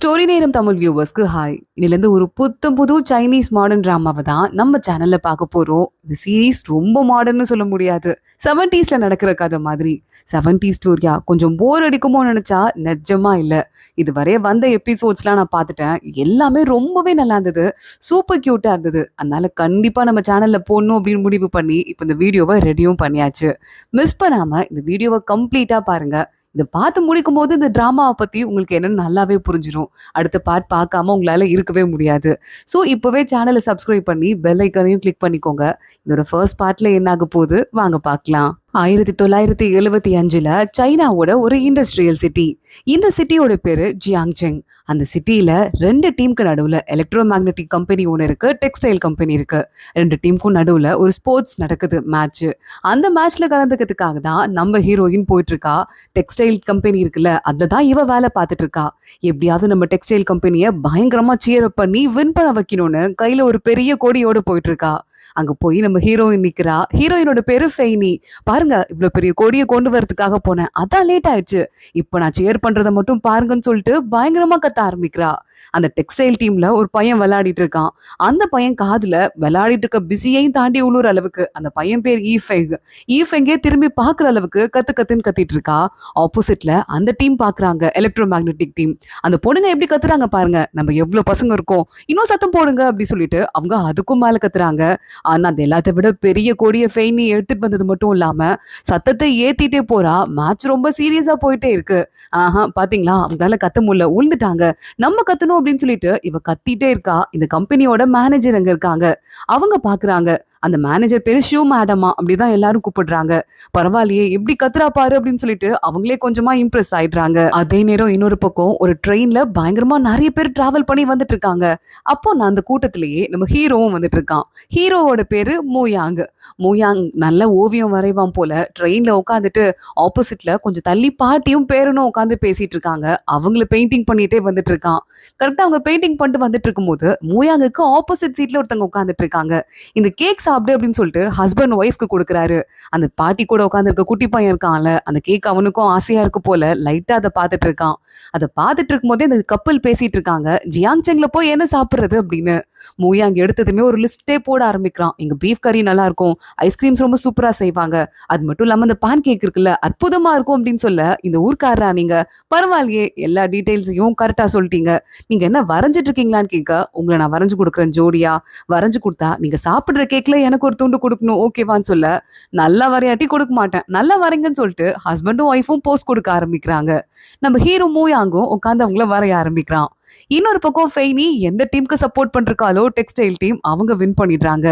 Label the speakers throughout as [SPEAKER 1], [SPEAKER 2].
[SPEAKER 1] Story நேரம் Tamil வியூவர்ஸ்க்கு hi. இன்னிலேருந்து ஒரு புத்தம் புது சைனீஸ் மாடர்ன் டிராமாவை தான் நம்ம சேனல்ல பார்க்க போறோம். இந்த சீரீஸ் ரொம்ப மாடர்ன்னு சொல்ல முடியாது. 70ஸ்ல நடக்கிற கதை மாதிரி. 70s ஸ்டோரியா கொஞ்சம் போர் அடிக்குமோ நினைச்சா நிஜமா இல்ல. இதுவரை வந்த எபிசோட்ஸ்லாம் நான் பார்த்துட்டேன். எல்லாமே ரொம்பவே நல்லா இருந்தது. சூப்பர் கியூட்டா இருந்தது. அதனால கண்டிப்பா நம்ம சேனல்ல போடணும் அப்படின்னு முடிவு பண்ணி இப்போ இந்த வீடியோவை ரெடியும் பண்ணியாச்சு. மிஸ் பண்ணாம இந்த வீடியோவை கம்ப்ளீட்டா பாருங்க. இத பார்த்து முடிக்கும்போது இந்த டிராமாவ பத்தி உங்களுக்கு என்னன்னு நல்லாவே புரிஞ்சிரும். அடுத்த பார்ட் பார்க்காம உங்களால இருக்கவே முடியாது. ஸோ இப்பவே சேனல சப்ஸ்கிரைப் பண்ணி பெல் ஐகானையும் கிளிக் பண்ணிக்கோங்க. இதோட ஃபர்ஸ்ட் பார்ட்ல என்ன ஆக போகுது வாங்க பார்க்கலாம். 1975ல சைனாவோட ஒரு இண்டஸ்ட்ரியல் சிட்டி. இந்த சிட்டியோட பேரு ஜியாங்செங். அந்த சிட்டியில 2 டீமுக்கு நடுவுல எலக்ட்ரோ மேக்னெட்டிக் கம்பெனி ஒன்று இருக்கு, டெக்ஸ்டைல் கம்பெனி இருக்கு. 2 டீமுக்கும் நடுவுல ஒரு ஸ்போர்ட்ஸ் நடக்குது, மேட்ச். அந்த மேட்ச்ல கலந்துக்கிறதுக்காக தான் நம்ம ஹீரோயின் போயிட்டு இருக்கா. டெக்ஸ்டைல் கம்பெனி இருக்குல்ல, அதுல தான் இவ வேலை பார்த்துட்டு இருக்கா. எப்படியாவது நம்ம டெக்ஸ்டைல் கம்பெனியை பயங்கரமா சியர் அப் பண்ணி வின் பண்ண வைக்கணும்னு கையில ஒரு பெரிய கொடியோட போயிட்டு இருக்கா. அங்க போய் நம்ம ஹீரோயின் நிக்கிறா. ஹீரோயினோட பேரு ஃபெய்னி. பாருங்க, இவ்வளவு பெரிய கொடியை கொண்டு வரதுக்காக போனேன், அதான் லேட் ஆயிடுச்சு. இப்ப நான் சேர் பண்றதை மட்டும் பாருங்கன்னு சொல்லிட்டு பயங்கரமா கத்த ஆரம்பிக்கிறா. அந்த டெக்ஸ்டைல் டீம்ல ஒரு பையன் விளையாடிட்டு இருக்கான். அந்த பையன் காதுல விளையாடிட்டு இருக்க பிஸியையும் தாண்டி உள்ளூர் அளவுக்கு அந்த பையன் பேர் ஈஃபெங். ஈஃபெங்கே திரும்பி பாக்குற அளவுக்கு கத்து கத்துன்னு கத்திட்டு இருக்கா. ஆப்போசிட்ல அந்த டீம் பாக்குறாங்க, எலக்ட்ரோ மேக்னெட்டிக் டீம். அந்த பொண்ணுங்க எப்படி கத்துறாங்க பாருங்க, நம்ம எவ்வளவு பசங்க இருக்கோம், இன்னும் சத்தம் போடுங்க அப்படி சொல்லிட்டு அவங்க அதுக்கும் மேல கத்துறாங்க. ஆனா அது எல்லாத்த விட பெரிய கொடிய ஃபெய்னி எடுத்துட்டு வந்தது மட்டும் இல்லாம சத்தத்தை ஏத்திட்டே போறா. மேட்ச் ரொம்ப சீரியஸா போயிட்டே இருக்கு. பாத்தீங்களா, அவங்களால கத்த முடியல, உழுந்துட்டாங்க. நம்ம கத்தணும் அப்படின்னு சொல்லிட்டு இவ கத்திட்டே இருக்கா. இந்த கம்பெனியோட மேனேஜர் அங்க இருக்காங்க. அவங்க பாக்குறாங்க. அந்த மேனேஜர் பேரு ஷூ மேடமா அப்படிதான் எல்லாரும் கூப்பிடுறாங்க. பரவாயில்லையே எப்படி கத்துறா பாரு அப்படின்னு சொல்லிட்டு அவங்களே கொஞ்சமா இம்ப்ரெஸ் ஆயிடுறாங்க. அதே நேரம் இன்னொரு பக்கம் ஒரு ட்ரெயின்ல பயங்கரமா நிறைய பேர் டிராவல் பண்ணி வந்துட்டு இருக்காங்க. அப்போ நான் அந்த கூட்டத்திலேயே நம்ம ஹீரோவும் வந்துட்டு இருக்கான். ஹீரோவோட பேரு மூயாங். மூயாங் நல்ல ஓவியம் வரைவான் போல. ட்ரெயின்ல உட்காந்துட்டு ஆப்போசிட்ல கொஞ்சம் தள்ளி பாட்டியும் பேரனும் உட்காந்து பேசிட்டு இருக்காங்க. அவங்கள பெயிண்டிங் பண்ணிட்டே வந்துட்டு இருக்கான். கரெக்டா அவங்க பெயிண்டிங் பண்ணிட்டு வந்துட்டு இருக்கும்போது மூயாங்குக்கு ஆப்போசிட் சீட்ல ஒருத்தவங்க உட்காந்துட்டு இருக்காங்க. இந்த கேக் சாப்பிடு அப்படின்னு சொல்லிட்டு ஹஸ்பண்ட் ஒய்ஃப்க்கு கொடுக்குறாரு. அந்த பாட்டி கூட உட்காந்துருக்க குட்டி பையன் இருக்கான்ல, அந்த கேக் அவனுக்கும் ஆசையா இருக்கு போல. லைட்டா அதை பார்த்துட்டு இருக்கான். அதை பார்த்துட்டு இருக்கும் போதே அந்த கப்பல் பேசிட்டு இருக்காங்க, ஜியாங்செங்ல போய் என்ன சாப்பிடுறது அப்படின்னு. மூயாங் எடுத்ததுமே ஒரு லிஸ்டே போட ஆரம்பிக்கிறான். இங்க பீஃப் கறி நல்லா இருக்கும், ஐஸ்கிரீம்ஸ் ரொம்ப சூப்பரா செய்வாங்க, அது மட்டும் இல்லாம அந்த பேன் கேக் இருக்குல்ல அற்புதமா இருக்கும் அப்படின்னு சொல்ல, இந்த ஊர்க்காரரா நீங்க, பரவாயில்லையே எல்லா டீடைல்ஸையும் கரெக்டா சொல்லிட்டீங்க, நீங்க என்ன வரைஞ்சிட்டு இருக்கீங்களான்னு கேட்க, உங்களை நான் வரைஞ்சு கொடுக்குறேன் ஜோடியா, வரைஞ்சு கொடுத்தா நீங்க சாப்பிடுற கேக்ல எனக்கு ஒரு துண்டு கொடுக்கணும் ஓகேவான்னு சொல்ல, நல்லா வரையாட்டி கொடுக்க மாட்டேன், நல்லா வரைங்கன்னு சொல்லிட்டு ஹஸ்பண்டும் ஒய்ஃபும் போஸ்ட் கொடுக்க ஆரம்பிக்கிறாங்க. நம்ம ஹீரோ மூயாங்கும் உட்காந்து அவங்கள வரைய ஆரம்பிக்கிறான். இன்னொரு பக்கம் ஃபெய்னி எந்த டீமுக்கு சப்போர்ட் பண்றாலோ டெக்ஸ்டைல் டீம் அவங்க வின் பண்ணிடுறாங்க.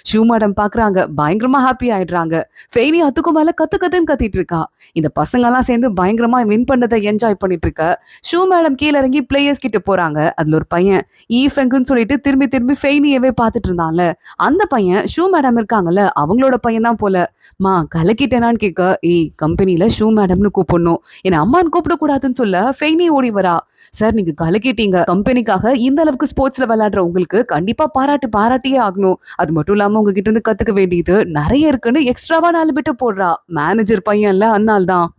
[SPEAKER 1] ஷூ மேடம் பாக்குறாங்க, பயங்கரமா ஹாப்பி ஆயிடுறாங்க. ஃபெய்னி அதுக்கும் மேல கத்து கத்துன்னு கத்திட்டு இருக்கா. இந்த பசங்க எல்லாம் சேர்ந்து பயங்கரமா வின் பண்ணதை என்ஜாய் பண்ணிட்டு இருக்க. ஷூ மேடம் கீழே இறங்கி பிளேயர்ஸ் கிட்ட போறாங்க. அதுல ஒரு பையன் ஈஃபெங்குன்னு சொல்லிட்டு திரும்பி திரும்பி ஃபெய்னியவே பார்த்துட்டு இருந்தான்ல, அந்த பையன் ஷூ மேடம் இருக்காங்கல்ல அவங்களோட பையன் தான் போல. மா கலக்கிட்டேனான்னு கேட்க, ஏய் கம்பெனில ஷூ மேடம்னு கூப்பிடணும், என்ன அம்மான்னு கூப்பிடக்கூடாதுன்னு சொல்ல ஃபெய்னி ஓடி வரா. சார் நீங்க கலக்கிட்டீங்க, கம்பெனிக்காக இந்த அளவுக்கு ஸ்போர்ட்ஸ்ல விளையாடுற உங்களுக்கு கண்டிப்பா பாராட்டியே ஆகணும், அது மட்டும் இல்லாம உங்ககிட்ட இருந்து கத்துக்க வேண்டியது நிறைய இருக்குன்னு எக்ஸ்ட்ராவா 4 பிட்டு போடுறா. மேனேஜர் பையன்ல அதனால தான்.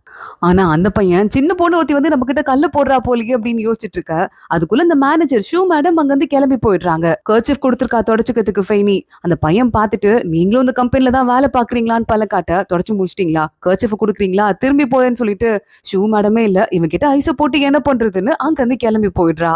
[SPEAKER 1] ஆனா அந்த பையன் சின்ன பொண்ணு ஒருத்தி வந்து நம்ம கிட்ட கல்ல போடுறா போலியே அப்படின்னு யோசிச்சுட்டு இருக்க. அதுக்குள்ள இந்த மேனேஜர் ஷூ மேடம் அங்க இருந்து கிளம்பி போயிடுறாங்க. கர்ச்சிஃப் கொடுத்துருக்கா தொடச்சுக்கிறதுக்கு ஃபெய்னி. அந்த பையன் பார்த்துட்டு, நீங்களும் இந்த கம்பெனில தான் வேலை பாக்குறீங்களான்னு பல காட்ட, தொடச்சு முடிச்சிட்டீங்களா, கர்ச்சிஃப் கொடுக்குறீங்களா, திரும்பி போறேன்னு சொல்லிட்டு ஷூ மேடமே இல்ல இவன் கிட்ட ஐஸ போட்டு என்ன பண்றதுன்னு அங்க இருந்து கிளம்பி போயிடுறா.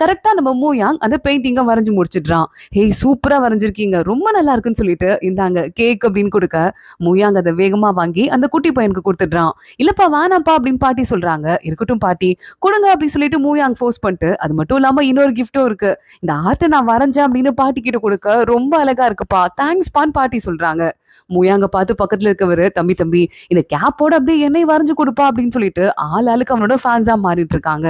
[SPEAKER 1] கரெக்டா நம்ம மூயாங் அந்த பெயிண்டிங்க வரைஞ்சு முடிச்சிடுறான். ஹேய் சூப்பரா வரைஞ்சிருக்கீங்க, ரொம்ப நல்லா இருக்குன்னு சொல்லிட்டு இந்தாங்க கேக் அப்படின்னு கொடுக்க, மூயாங் அதை வேகமா வாங்கி அந்த குட்டி பையனுக்கு கொடுத்துடுறான். இல்லப்பா வேணாப்பா அப்படின்னு பாட்டி சொல்றாங்க. இருக்கட்டும் பாட்டி கொடுங்க அப்படின்னு சொல்லிட்டு மூயாங் ஃபோர்ஸ் பண்ணிட்டு, அது மட்டும் இல்லாம இன்னொரு கிஃப்டும் இருக்கு, இந்த ஆர்ட்டை நான் வரைஞ்சேன் அப்படின்னு பாட்டி கிட்ட கொடுக்க, ரொம்ப அழகா இருக்குப்பா தேங்க்ஸ் பான்னு பாட்டி சொல்றாங்க. மூயாங்க பார்த்து பக்கத்துல இருக்கவரு, தம்பி தம்பி இந்த கேப்போட அப்படியே என்னை வரைஞ்சு கொடுப்பா அப்படின்னு சொல்லிட்டு ஆளுக்கு அவனோட ஃபேன்ஸா மாறிட்டு இருக்காங்க.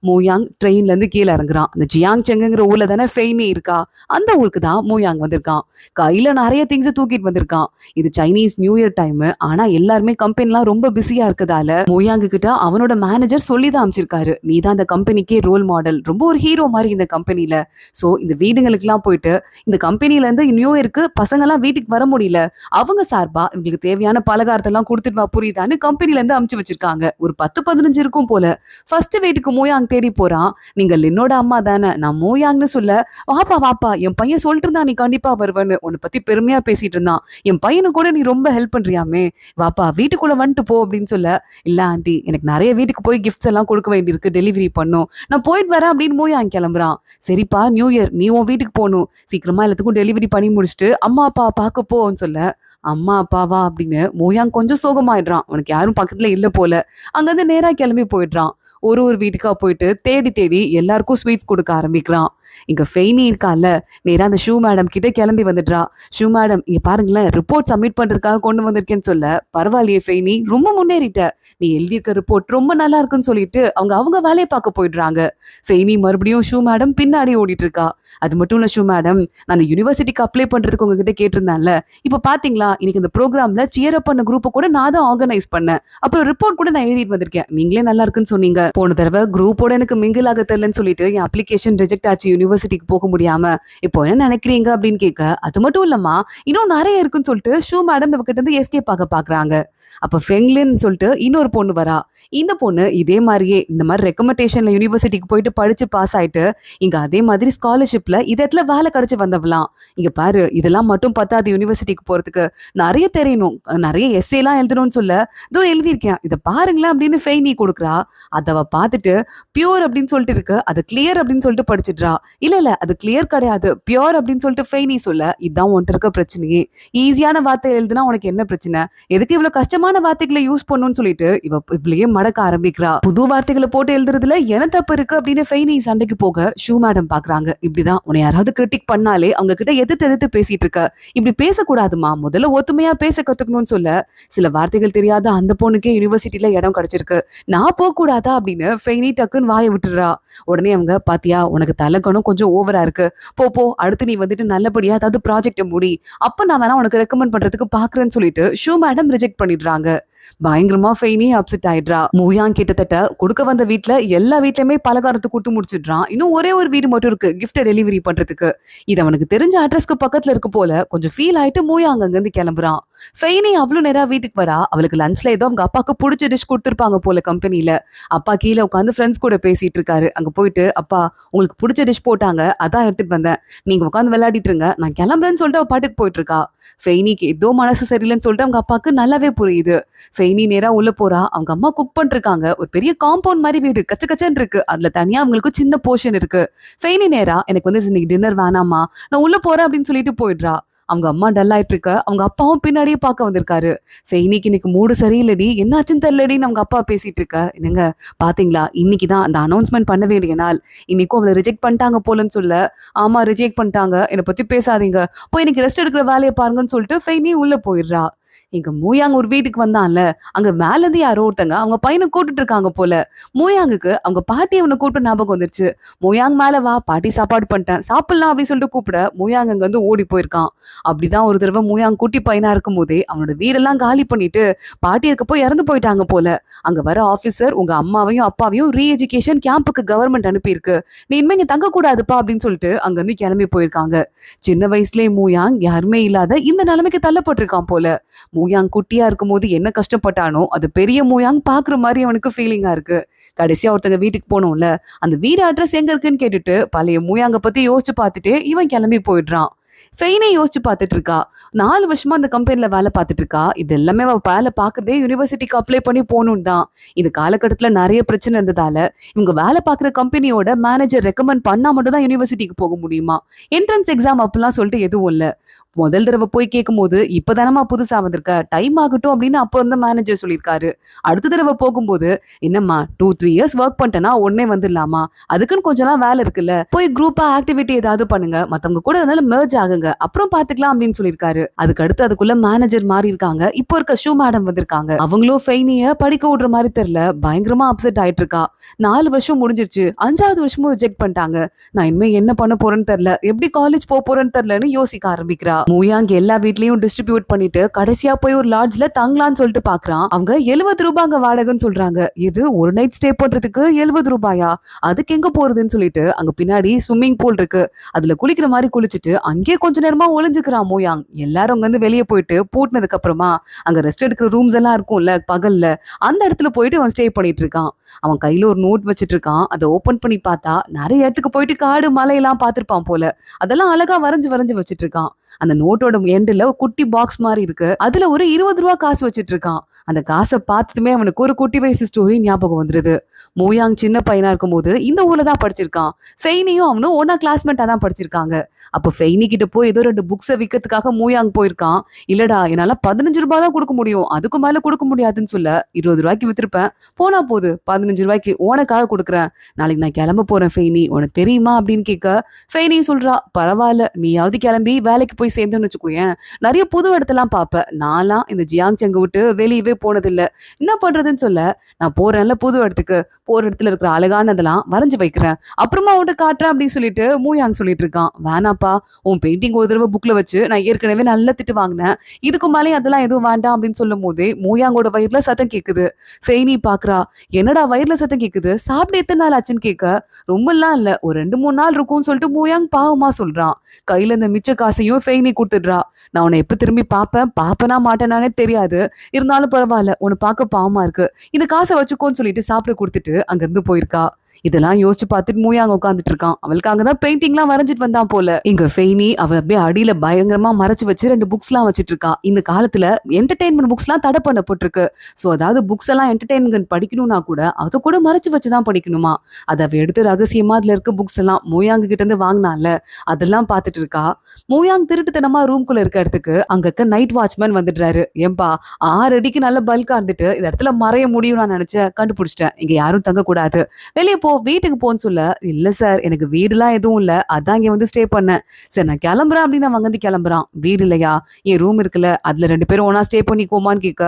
[SPEAKER 1] மூயாங் ட்ரெயின்ல இருந்து கீழே இறங்குறான். அந்த ஜியாங்செங்குங்கிற ஊர்ல தானே ஃபெய்னி இருக்கா, அந்த ஊருக்கு தான் மூயாங் வந்திருக்கான். கையில நிறைய திங்ஸ் தூக்கிட்டு வந்திருக்கான். இது சைனீஸ் நியூ இயர் டைம். ஆனா எல்லாருமே கம்பெனிலாம் ரொம்ப பிஸியா இருக்கதால மூயாங்கு கிட்ட அவனோட மேனேஜர் சொல்லிதான் அமைச்சிருக்காரு, நீ தான் அந்த கம்பெனிக்கே ரோல் மாடல், ரொம்ப ஒரு ஹீரோ மாதிரி இந்த கம்பெனில. சோ இந்த வீடுங்களுக்கு எல்லாம் போயிட்டு இந்த கம்பெனில இருந்து நியூ இயருக்கு பசங்க எல்லாம் வீட்டுக்கு வர முடியல, அவங்க சார்பா இவங்களுக்கு தேவையான பலகாரத்தை எல்லாம் கொடுத்துட்டு வா புரியுதான்னு கம்பெனில இருந்து அமுச்சு வச்சிருக்காங்க. ஒரு 10-15 இருக்கும் போல. ஃபர்ஸ்ட் வீட்டுக்கு மூயாங் தேடி போறான். நீங்க லின்னோட அம்மா தானே, நான் மோயாங்னு சொல்ல, வாப்பா வாப்பா என் பையன் சொல்லிட்டு இருந்தான் நீ கண்டிப்பா வருவேன்னு, உன்னை பத்தி பெருமையா பேசிட்டு இருந்தான், என் பையனு கூட நீ ரொம்ப ஹெல்ப் பண்றியாமே, வாப்பா வீட்டுக்குள்ள வந்துட்டு போ அப்படின்னு சொல்ல, இல்ல ஆண்டி எனக்கு நிறைய வீட்டுக்கு போய் கிஃப்ட்ஸ் எல்லாம் கொடுக்க வேண்டியிருக்கு, டெலிவரி பண்ணும், நான் போயிட்டு வரேன் அப்படின்னு மோயாங் கிளம்புறான். சரிப்பா நியூ இயர் நீ உன் வீட்டுக்கு போகணும், சீக்கிரமா எல்லாத்துக்கும் டெலிவரி பண்ணி முடிச்சுட்டு அம்மா அப்பா பார்க்க போன்னு சொல்ல, அம்மா அப்பாவா அப்படின்னு மோயாங் கொஞ்சம் சோகமாயிடுறான். அவனுக்கு யாரும் பக்கத்துல இல்ல போல. அங்கிருந்து நேரா கிளம்பி போயிடுறான். ஒரு வீட்டுக்கா போயிட்டு தேடி தேடி எல்லாருக்கும் ஸ்வீட்ஸ் கொடுக்க ஆரம்பிக்கிறான். இங்க ஃபெய்னி இருக்கால, நேரா அந்த ஷூ மேடம் கிட்ட கிளம்பி வந்துடுறா. ஷூ மேடம் இங்க பாருங்களேன், ரிப்போர்ட் சப்மிட் பண்றதுக்காக கொண்டு வந்திருக்கேன்னு சொல்ல, பரவாயில்லையே ஃபெய்னி ரொம்ப முன்னேறிட்ட, நீ எழுதியிருக்க ரிப்போர்ட் ரொம்ப நல்லா இருக்குன்னு சொல்லிட்டு அவங்க வேலையை பார்க்க போயிடுறாங்க. ஃபெய்னி மறுபடியும் ஷூ மேடம் பின்னாடி ஓடிட்டு இருக்கா. அது மட்டும் இல்ல ஷூ மேடம், நான் அந்த யூனிவர்சிட்டிக்கு அப்ளை பண்றதுக்கு உங்ககிட்ட கேட்டிருந்தேன்ல, இப்ப பாத்தீங்களா இன்னைக்கு இந்த ப்ரோக்ராம்ல சியர் அப் பண்ண குரூப்பை கூட நான் தான் ஆர்கனைஸ் பண்ணேன், அப்புறம் ரிப்போர்ட் கூட நான் எழுதிட்டு வந்திருக்கேன், நீங்களே நல்லா இருக்குன்னு சொன்னீங்க, போன தடவை குரூப்போட எனக்கு மிங்கிள் ஆக தெரியலன்னு சொல்லிட்டு என் அப்ளிகேஷன் ரிஜெக்ட் ஆச்சு யூனிவர்சிட்டிக்கு போக முடியாம, இப்போ என்ன நினைக்கிறீங்க அப்படின்னு கேட்க, அது மட்டும் இல்லம்மா இன்னும் நிறைய இருக்குன்னு சொல்லிட்டு ஷூ மேடம் இவகிட்ட இருந்து எஸ்கேப் ஆக பாக்குறாங்க. அப்ப ஃபெங்லின் சொல்லிட்டு இன்னொரு பொண்ணு வரா. இந்த பொண்ணு இதே மாதிரியே இந்த மாதிரி ரெக்கமெண்டேஷன்ல யூனிவர்சிட்டிக்கு போயிட்டு படிச்சு பாஸ் ஆயிட்டு இங்க அதே மாதிரி ஸ்காலர்ஷிப்ல இடத்துல வேலை கிடைச்சு வந்தவலாம். இங்க பாரு இதெல்லாம் மட்டும் பத்தாது, யூனிவர்சிட்டிக்கு போறதுக்கு நிறைய தெரியணும், நிறைய எஸ்ஏ எல்லாம் எழுதணும்னு சொல்ல, இதோ எழுதியிருக்கேன் இதை பாருங்களேன் அப்படின்னு ஃபெய்னி கொடுக்குறா. அதை பார்த்துட்டு பியூர் அப்படின்னு சொல்லிட்டு இருக்கு, அது கிளியர் அப்படின்னு சொல்லிட்டு படிச்சிடுறா. இல்ல அது கிளியர் கிடையாது பியூர் அப்படின்னு சொல்லிட்டு ஃபெய்னி சொல்ல, இதுதான் உன்ட்டு இருக்க பிரச்சனையே, ஈஸியான வார்த்தை எழுதுனா உனக்கு என்ன பிரச்சனை, எதுக்கு இவ்வளவு கஷ்டமான வார்த்தைகளை யூஸ் பண்ணுன்னு சொல்லிட்டு இவளையே மடக்க ஆரம்பிக்கிறா. புது வார்த்தைகளை போட்டு எழுதுறதுல என்ன தப்பு இருக்கு அப்படின்னு ஃபெய்னி சண்டைக்கு போக ஷூ மேடம் பாக்குறாங்க. இப்படிதான் உன்னை யாராவது கிரிட்டிக் பண்ணாலே அவங்க கிட்ட எதிர்த்து பேசிட்டு இருக்க, இப்படி பேசக்கூடாதுமா, முதல்ல ஒத்துமையா பேச கத்துக்கணும்னு சொல்ல, சில வார்த்தைகள் தெரியாத அந்த பொண்ணுக்கே யூனிவர்சிட்டியில இடம் கிடைச்சிருக்கு, நான் போக கூடாதா அப்படின்னு ஃபெய்னி டக்குன்னு வாயை விட்டுறா. உடனே அவங்க, பாத்தியா உனக்கு தலைக்கணும் கொஞ்சம் ஓவரா இருக்கு, போ அடுத்து நீ வந்துட்டு நல்லபடியா அதாவது ப்ராஜெக்ட் முடி, அப்ப நான் வேணா உனக்கு ரெக்கமெண்ட் பண்றதுக்கு பாக்குறேன்னு சொல்லிட்டு ஷூ மேடம் ரிஜெக்ட் பண்ணிடுறாங்க. பயங்கரமா ஃபெய்னி அப்செட் ஆயிடுறா. மூயாங் கிட்டத்தட்ட கொடுக்க வந்த வீட்டுல எல்லா வீட்லயுமே பலகாரத்தை கொடுத்து முடிச்சிடுறான். இன்னும் ஒரே ஒரு வீடு மட்டும் இருக்கு கிஃப்ட் டெலிவரி பண்றதுக்கு. இது அவனுக்கு தெரிஞ்ச அட்ரஸ்க்கு பக்கத்துல இருக்கு போல. கொஞ்சம் ஃபீல் ஆயிட்டு மூயாங் அங்க இருந்து கிளம்புறான். ஃபெய்னி அவ்வளவு நேரம் வீட்டுக்கு வரா. அவளுக்கு லஞ்ச்ல ஏதோ அவங்க அப்பாவுக்கு பிடிச்ச டிஷ் கொடுத்துருப்பாங்க போல கம்பெனில. அப்பா கீழே உட்காந்து ஃப்ரெண்ட்ஸ் கூட பேசிட்டு இருக்காரு. அங்க போயிட்டு, அப்பா உங்களுக்கு பிடிச்ச டிஷ் போட்டாங்க அதான் எடுத்துட்டு வந்தேன், நீங்க உட்காந்து விளையாடிட்டு இருங்க, நான் கிளம்புறேன்னு சொல்லிட்டு அவ பாட்டுக்கு போயிட்டு இருக்கா. ஃபெய்னிக்கு ஏதோ மனசு சரியில்லைன்னு சொல்லிட்டு அவங்க அப்பாவுக்கு நல்லாவே புரியுது. ஃபெய்னி நேரா உள்ள போறா. அவங்க அம்மா குக் பண்ணிருக்காங்க. ஒரு பெரிய காம்பவுண்ட் மாதிரி வீடு கச்ச கச்சன்னு இருக்கு. அதுல தனியா அவங்களுக்கு சின்ன போர்ஷன் இருக்கு. ஃபெய்னி நேரா எனக்கு வந்து இன்னைக்கு டின்னர் வேணாமா, நான் உள்ள போறேன் அப்படின்னு சொல்லிட்டு போயிடுறா. அவங்க அம்மா டல் ஆயிட்டு இருக்க, அவங்க அப்பாவும் பின்னாடியே பார்க்க வந்திருக்காரு. ஃபெய்னிக்கு இன்னைக்கு மூடு சரியில்லடி, என்னாச்சுன்னு தெரியலடின்னு அவங்க அப்பா பேசிட்டு இருக்க. என்னங்க பாத்தீங்களா இன்னைக்குதான் அந்த அனௌன்ஸ்மெண்ட் பண்ண வேண்டிய நாள், இன்னைக்கும் அவளை ரிஜெக்ட் பண்ணிட்டாங்க போலன்னு சொல்ல, ஆமா ரிஜெக்ட் பண்ணிட்டாங்க, என்னை பத்தி பேசாதீங்க, போய் இன்னைக்கு ரெஸ்ட் எடுக்கிற வேலையை பாருங்கன்னு சொல்லிட்டு ஃபெய்னி உள்ள போயிடுறா. எங்க மூயாங் ஒரு வீட்டுக்கு வந்தான்ல, அங்க மேல இருந்து யாரோ ஒருத்தங்க அவங்க பையனை கூப்பிட்டு இருக்காங்க போல. மூயாங்குக்கு அவங்க பாட்டி அவனை கூப்பிட்டு ஞாபகம் வந்துருச்சு. மூயாங் மேல வா, பாட்டி சாப்பாடு பண்ணிட்டேன் சாப்பிடலாம் அப்படின்னு சொல்லிட்டு கூப்பிட மூயாங் அங்க வந்து ஓடி போயிருக்கான். அப்படிதான் ஒரு தடவை மூயாங் குட்டி பையனா இருக்கும் போதே அவனோட வீடெல்லாம் காலி பண்ணிட்டு பாட்டி இருக்க போய் இறந்து போயிட்டாங்க போல. அங்க வர ஆபீசர் உங்க அம்மாவையும் அப்பாவையும் ரீ எஜுகேஷன் கேம்புக்கு கவர்மெண்ட் அனுப்பியிருக்கு, நீ இனிமே இங்க தங்க கூடாதுப்பா அப்படின்னு சொல்லிட்டு அங்க இருந்து கிளம்பி போயிருக்காங்க. சின்ன வயசுலயே மூயாங் யாருமே இல்லாத இந்த நிலைமைக்கு தள்ளப்பட்டிருக்கான் போல. மூயாங் குட்டியா இருக்கும் போது என்ன கஷ்டப்பட்டானோ அது பெரிய மூயாங் பாக்குற மாதிரி அவனுக்கு ஃபீலிங்கா இருக்கு. கடைசியா ஒருத்தங்க வீட்டுக்கு போனோம்ல, அந்த வீடு அட்ரஸ் எங்க இருக்குன்னு கேட்டுட்டு பழைய மூயாங்க பத்தி யோசிச்சு பார்த்துட்டு இவன் கிளம்பி போயிடுறான். ஃபெய்னே யோசிச்சு பார்த்துட்டு இருக்கா. 4 வருஷமா அந்த கம்பெனில வேலை பார்த்துட்டு இருக்கா. இது எல்லாமே அவ வேலை பார்க்கறதே யூனிவர்சிட்டிக்கு அப்ளை பண்ணி போகணும்னு தான். இந்த காலகட்டத்துல நிறைய பிரச்சனை இருந்ததால இவங்க வேலை பார்க்குற கம்பெனியோட மேனேஜர் ரெக்கமெண்ட் பண்ணா மட்டும் தான் யூனிவர்சிட்டிக்கு போக முடியுமா. என்ட்ரன்ஸ் எக்ஸாம் அப்படிலாம் சொல்லிட்டு எதுவும் இல்லை. முதல் தடவை போய் கேட்கும் போது இப்பதானமா புதுசா வந்திருக்க, டைம் ஆகட்டும் அப்படின்னு அப்போ இருந்த மேனேஜர் சொல்லியிருக்காரு. அடுத்த தடவை போகும்போது, என்னம்மா 2-3 இயர்ஸ் ஒர்க் பண்ணிட்டேன்னா உடனே வந்துடலாமா, அதுக்குன்னு கொஞ்சம் வேலை இருக்குல்ல, போய் குரூப்பா ஆக்டிவிட்டி ஏதாவது பண்ணுங்க, மத்தவங்க கூட இருந்தாலும் மெர்ஜ் ஆகுங்க, அப்புறம் பாத்துக்கலாம் அப்படின்னு சொல்லியிருக்காரு. அதுக்கு அடுத்து அதுக்குள்ள மேனேஜர் மாறி இருக்காங்க. இப்போ இருக்க ஷூ மேடம் வந்திருக்காங்க. அவங்களும் ஃபெய்னிய படிக்க விடுற மாதிரி தெரியல, பயங்கரமா அப்செட் ஆயிட்டு இருக்கா. 4 வருஷம் முடிஞ்சிருச்சு, 5வது வருஷமும் ரிஜெக்ட் பண்ணிட்டாங்க, நான் இனிமே என்ன பண்ண போறேன்னு தெரியல, எப்படி காலேஜ் போறேன்னு தெரியலன்னு யோசிக்க ஆரம்பிக்கிறா. மூயாங் எல்லா வீட்லயும் டிஸ்ட்ரிபியூட் பண்ணிட்டு கடைசியா போய் ஒரு லாட்ஜ்ல தங்கலான்னு சொல்லிட்டு பாக்குறான். அவங்க 70 ரூபாங்க வாடகைன்னு சொல்றாங்க. இது ஒரு நைட் ஸ்டே பண்றதுக்கு 70 ரூபாயா? அதுக்கு எங்க போறதுன்னு சொல்லிட்டு அங்க பின்னாடி ஸ்விம்மிங் பூல் இருக்கு. அதுல குளிக்கிற மாதிரி குளிச்சுட்டு அங்கே கொஞ்ச நேரமா ஒளிஞ்சுக்கிறான் மூயாங். எல்லாரும் அங்க இருந்து வெளியே போயிட்டு பூட்டினதுக்கு அப்புறமா அங்க ரெஸ்ட் எடுக்கிற ரூம்ஸ் எல்லாம் இருக்கும்ல பகல்ல, அந்த இடத்துல போயிட்டு அவன் ஸ்டே பண்ணிட்டு இருக்கான். அவன் கையில ஒரு நோட் வச்சிட்டு இருக்கான். அதை ஓபன் பண்ணி பார்த்தா நிறைய இடத்துக்கு போயிட்டு காடு மலையெல்லாம் பார்த்திருப்பான் போல. அதெல்லாம் அழகா வரைஞ்சு வரைஞ்சு வச்சிட்டு இருக்கான். அந்த நோட்டோட எண்டுல ஒரு குட்டி பாக்ஸ் மாதிரி இருக்கு. அதுல ஒரு 20 ரூபா காசு வச்சிட்டு இருக்கான். அந்த காசை பார்த்ததுமே அவனுக்கு ஒரு குட்டி வயசு ஸ்டோரி ஞாபகம் வந்துருது. மூயாங் சின்ன பையனா இருக்கும்போது இந்த ஊர்ல தான் படிச்சிருக்கான். ஃபெய்னியும் அவனும் ஒன்னா கிளாஸ்மேட்டா தான் படிச்சிருக்காங்க. அப்போ ஃபெய்னி கிட்ட போய் ஏதோ 2 புக்ஸை விற்கிறதுக்காக மூயாங் போயிருக்கான். இல்லடா என்னால 15 ரூபாய் தான் கொடுக்க முடியும், அதுக்கு மேல கொடுக்க முடியாதுன்னு சொல்ல 20 ரூபாய்க்கு வித்திருப்பேன், போனா போது 15 ரூபாய்க்கு உனக்காக கொடுக்குறேன், நாளைக்கு நான் கிளம்ப போறேன் ஃபெய்னி, உனக்கு தெரியுமா அப்படின்னு கேட்க ஃபெய்னி சொல்றா, பரவாயில்ல நீயாவது கிளம்பி வேலைக்கு போய் சேர்ந்தோன்னு வச்சுக்கோயேன், நிறைய புது இடத்தெல்லாம் பார்ப்ப, நான்லாம் இந்த ஜியாங் செங்க விட்டு வெளியவே போனதில்ல, என்ன பண்றதுன்னு சொல்ல, நான் போறேன்ல புது இடத்துக்கு, போற இடத்துல இருக்கிற அழகானதெல்லாம் வரைஞ்சு வைக்கிறேன், அப்புறமா உன்கிட்ட காட்டுறேன் அப்படின்னு சொல்லிட்டு மூயாங் சொல்லிட்டு இருக்கான். வேணாப்பா, உன் பெயிண்டிங் ஒரு தடவை புக்ல வச்சு நான் ஏற்கனவே நல்ல திட்டு வாங்கினேன், இதுக்கு மேலே அதெல்லாம் எதுவும் வேண்டாம் அப்படின்னு சொல்லும் போதே மூயாங்கோட வயிறுல சத்தம் கேக்குது. ஃபெய்னி பாக்குறா, என்னடா வயிறுல சத்தம் கேக்குது, சாப்பிட எத்தனை நாள் ஆச்சுன்னு கேட்க, ரொம்பலாம் இல்ல ஒரு 2-3 நாள் இருக்கும்னு சொல்லிட்டு மூயாங் பாவமா சொல்றான். கையில இந்த மிச்ச காசையும் ஃபெய்னி கொடுத்துடுறா. நான் உன்னை எப்ப திரும்பி பாப்பனா மாட்டேனானே தெரியாது, இருந்தாலும் பரவாயில்ல உன்னை பார்க்க பாவமா இருக்கு, இந்த காசை வச்சுக்கோன்னு சொல்லிட்டு சாப்பிட கொடுத்துட்டு அங்க இருந்து போயிருக்கா. இதெல்லாம் யோசிச்சு பார்த்துட்டு மூயாங்க உட்காந்துட்டு இருக்கான். அவளுக்கு அங்கதான் பெயிண்டிங்லாம் வரைஞ்சிட்டு வந்தான் போல. இங்க ஃபெய்னி அவ அப்படியே அடியில பயங்கரமா மறைச்சு வச்சு 2 புக்ஸ் எல்லாம் வச்சிட்டு இருக்கா. இந்த காலத்துல என்டர்டைன்மெண்ட் புக்ஸ் எல்லாம் தடை பண்ணப்பட்டிருக்கு. சோ அதாவது புக்ஸ் எல்லாம் என்டர்டைன்மெண்ட் படிக்கணும்னா கூட அதை கூட மறைச்சு வச்சுதான் படிக்கணுமா. அதை அவ எடுத்து ரகசியமா அதுல இருக்க புக்ஸ் எல்லாம் மூயாங்க கிட்ட இருந்து வாங்கினால அதெல்லாம் பார்த்துட்டு இருக்கா. மூயாங் திருட்டுத்தனமா ரூம்குள்ள இருக்க இடத்துக்கு அங்க இருக்க நைட் வாட்ச்மேன் வந்துடுறாரு. ஏன்பா 6 அடிக்கு நல்ல பல்கா இருந்துட்டு இந்த இடத்துல மறைய முடியும் நான் நினைச்சேன், கண்டுபிடிச்சிட்டேன், இங்க யாரும் தங்க கூடாது, வெளியே போ வீட்டுக்கு போன்னு சொல்ல, இல்ல சார் எனக்கு வீடுலாம் எதுவும் இல்ல, அதான் இங்க வந்து ஸ்டே பண்ணேன், சரி நான் கிளம்புறேன் அப்படின்னு அவன் வந்து கிளம்புறான். வீடு இல்லையா, என் ரூம் இருக்குல்ல அதுல 2 பேரும் ஒன்னா ஸ்டே பண்ணிக்கோமான்னு கேட்க,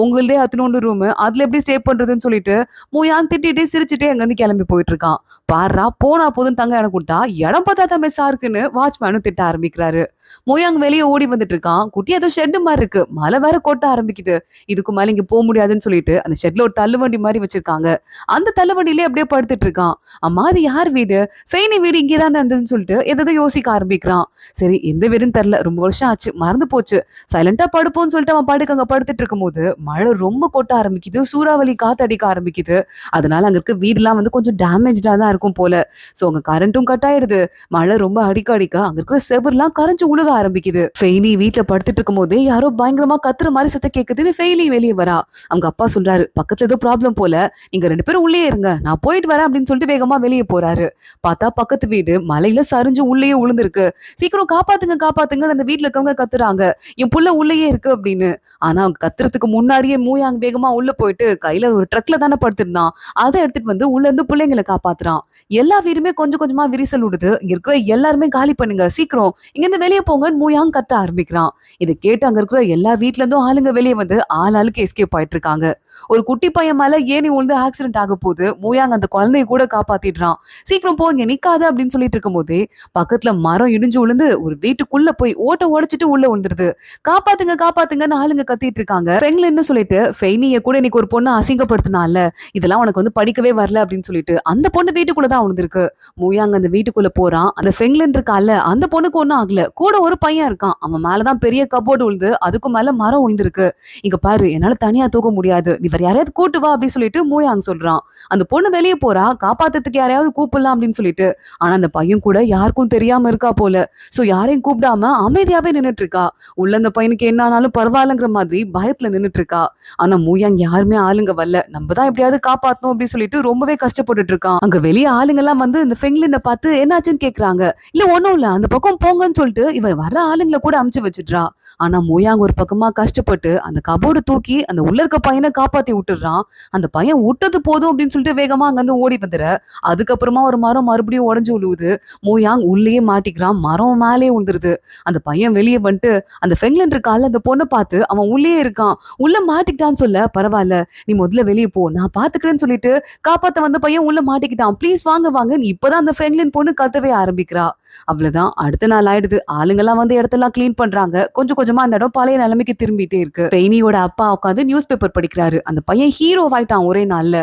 [SPEAKER 1] உங்களதே அத்தனோண்டு ரூம் அதுல எப்படி ஸ்டே பண்றதுன்னு சொல்லிட்டு மூயாங் திட்டிட்டே சிரிச்சுட்டே அங்க வந்து கிளம்பி போயிட்டு இருக்கான். பாரா போனா போதும் தங்க இடம் கொடுத்தா இடம் பார்த்தா தான் மெஸ்ஸா இருக்குன்னு வாட்ச்மேனும் திட்ட ஆரம்பிக்கிறாரு. மூயாங் வெளியே ஓடி வந்துட்டு இருக்கான். குட்டி ஏதோ ஷெட் மாதிரி இருக்கு, மழை வேற கொட்ட ஆரம்பிக்குது, இதுக்கு மேல இங்க போக முடியாதுன்னு சொல்லிட்டு அந்த ஷெட்ல ஒரு தள்ளுவண்டி மாதிரி வச்சிருக்காங்க. அந்த தள்ளுவண்டியிலே அப்படியே படுத்துட்டு இருக்கான். அம்மா அது யார் வீடு, ஃபெய்னி வீடு இங்கேதான் இருந்ததுன்னு சொல்லிட்டு எதோ யோசிக்க ஆரம்பிக்கிறான். சரி எந்த வீடுன்னு தெரியல, ரொம்ப வருஷம் ஆச்சு மறந்து போச்சு, சைலண்டா படுப்போம்னு சொல்லிட்டு அவன் படுக்க அங்க படுத்துட்டு இருக்கும் போது மழை ரொம்ப கொட்ட ஆரம்பிக்குது, சூறாவளி காத்து அடிக்க ஆரம்பிக்குது. அதனால அங்க இருக்க வீடுலாம் வந்து கொஞ்சம் டேமேஜா தான் இருக்கும் போல. சோ அங்க கரண்ட்டும் கட் ஆயிடுது. மழை ரொம்ப அடிக்க அடிக்க அங்க இருக்கிற செவர்லாம் கரைஞ்சு உழுக ஆரம்பிக்குது. ஃபெய்னி வீட்டுல படுத்துட்டு இருக்கும் போதே யாரோ பயங்கரமா கத்துற மாதிரி சத்தம் கேக்குதுன்னு ஃபெய்லி வெளியே வரா. அவங்க அப்பா சொல்றாரு, பக்கத்துல ஏதோ ப்ராப்ளம் போல, நீங்க 2 பேரும் உள்ளே இருங்க, நான் போயிட்டு வரேன் அப்படின்னு சொல்லிட்டு வேகமா வெளியே போறாரு. பார்த்தா பக்கத்து வீடு மலையில சரிஞ்சு உள்ளேயே உளுந்துருக்கு. சீக்கிரம் காப்பாத்துங்க காப்பாத்துங்கன்னு அந்த வீட்டுல இருக்கவங்க கத்துறாங்க, என் புள்ள உள்ளேயே இருக்கு அப்படின்னு. ஆனா அவங்க கத்துறதுக்கு முன்னாடியே மூயாங் வேகமா உள்ள போயிட்டு கையில ஒரு ட்ரக்ல தானே படுத்திருந்தான், அதை எடுத்துட்டு வந்து உள்ள இருந்து பிள்ளைங்களை காப்பாத்துறான். எல்லா வீடுமே கொஞ்சம் கொஞ்சமா விரிசல் விடுது. இங்க இருக்கிற எல்லாருமே காலி பண்ணுங்க சீக்கிரம், இங்க இருந்து வெளியே போங்கன்னு மூயாங் கத்த ஆரம்பிக்கிறான். இதை கேட்டு அங்க இருக்கிற எல்லா வீட்ல இருந்தும் ஆளுங்க வெளியே வந்து ஆளுக்கு எஸ்கேப் ஆயிட்டு இருக்காங்க. ஒரு குட்டி பையன் மேல ஏணி விழுந்து ஆக்சிடென்ட் ஆக போது மூயாங் அந்த குழந்தைய கூட காப்பாத்திடுறான். சீக்கிரம் போங்க நிக்காத அப்படின்னு சொல்லிட்டு இருக்கும் போதே பக்கத்துல மரம் இடிஞ்சு விழுந்து ஒரு வீட்டுக்குள்ள போய் ஓட்ட உடைச்சிட்டு உள்ள விழுந்துருது. காப்பாத்துங்க காப்பாத்துங்கன்னு ஆளுங்க கத்திட்டு இருக்காங்க. ஃபெங்லின்னு சொல்லிட்டு ஃபெய்னிய கூட இன்னைக்கு ஒரு பொண்ணு அசிங்கப்படுத்தினால, இதெல்லாம் உனக்கு வந்து படிக்கவே வரல அப்படின்னு சொல்லிட்டு அந்த பொண்ணு வீட்டுக்குள்ளதான் விழுந்திருக்கு. மூயாங்க அந்த வீட்டுக்குள்ள போறான். அந்த ஃபெங்லின் இருக்கால அந்த பொண்ணுக்கு ஒன்னும் ஆகல, கூட ஒரு பையன் இருக்கான், அவன் மேலதான் பெரிய கபோர்டு விழுந்து அதுக்கு மேல மரம் விழுந்திருக்கு. இங்க பாரு என்னால தனியா தூக்க முடியாது, நீ வேற யாரையாவது கூட்டு வா அப்படின்னு சொல்லிட்டு மூயாங் சொல்றான். அந்த பொண்ணு வெளியே போறா, காப்பாத்துறதுக்கு யாரையாவது கூப்பிடலாம் அப்படின்னு சொல்லிட்டு. ஆனா அந்த பையன் கூட யாருக்கும் தெரியாம இருக்கா போல. சோ யாரையும் கூப்பிடாம அமைதியாவே நின்னுட்டு இருக்கா. உள்ள அந்த பையனுக்கு என்ன ஆனாலும் பரவாயில்லங்கிற மாதிரி பயத்துல நின்னுட்டு இருக்கா. ஆனா மூயாங் யாருமே ஆளுங்க வரல, நம்ம தான் எப்படியாவது காப்பாத்தணும் அப்படின்னு சொல்லிட்டு ரொம்பவே கஷ்டப்பட்டுட்டு இருக்கான். அங்க வெளியே ஆளுங்க எல்லாம் வந்து இந்த ஃபெங்லினை பார்த்து என்னாச்சுன்னு கேக்குறாங்க. இல்ல ஒண்ணும் இல்ல அந்த பக்கம் போங்கன்னு சொல்லிட்டு இவன் வர ஆளுங்களை கூட அமுச்சு வச்சிடுறா. ஆனா மூயாங் ஒரு பக்கமா கஷ்டப்பட்டு அந்த கபோர்டு தூக்கி அந்த உள்ள இருக்க பையனை காப்பாத்தி விட்டுறான். அந்த பையன் விட்டது போதும் அப்படின்னு சொல்லிட்டு வேகமா அங்க வந்து ஓடி வந்துற அதுக்கப்புறமா ஒரு மரம் மறுபடியும் உடைஞ்சு விழுவுது. மூயாங் உள்ளேயே மாட்டிக்கிறான். மரம் மேலேயே விழுந்துருது. அந்த பையன் வெளியே வந்துட்டு அந்த ஃபெங்லின் இருக்கால அந்த பொண்ணை பார்த்து அவன் உள்ளே இருக்கான். உள்ள மாட்டிக்கிட்டான்னு சொல்ல, பரவாயில்ல நீ முதல்ல வெளியே போ நான் பாத்துக்கிறேன்னு சொல்லிட்டு காப்பாத்த வந்த பையன் உள்ள மாட்டிக்கிட்டான். ப்ளீஸ் வாங்க வாங்கன்னு இப்பதான் அந்த ஃபெங்லின் பொண்ணு கத்தவே ஆரம்பிக்கிறா. அவ்வளவுதான் அடுத்த நாள் ஆயிடுது. ஆளுங்கெல்லாம் வந்து இடத்தெல்லாம் கிளீன் பண்றாங்க. கொஞ்சம் கொஞ்சமா அந்த இடம் பழைய நிலைமைக்கு திரும்பிட்டே இருக்கு. பெயினியோட அப்பா உட்காந்து நியூஸ் பேப்பர் படிக்கிறாரு. அந்த பையன் ஹீரோ ஆயிட்டான் ஒரே நாள்ல.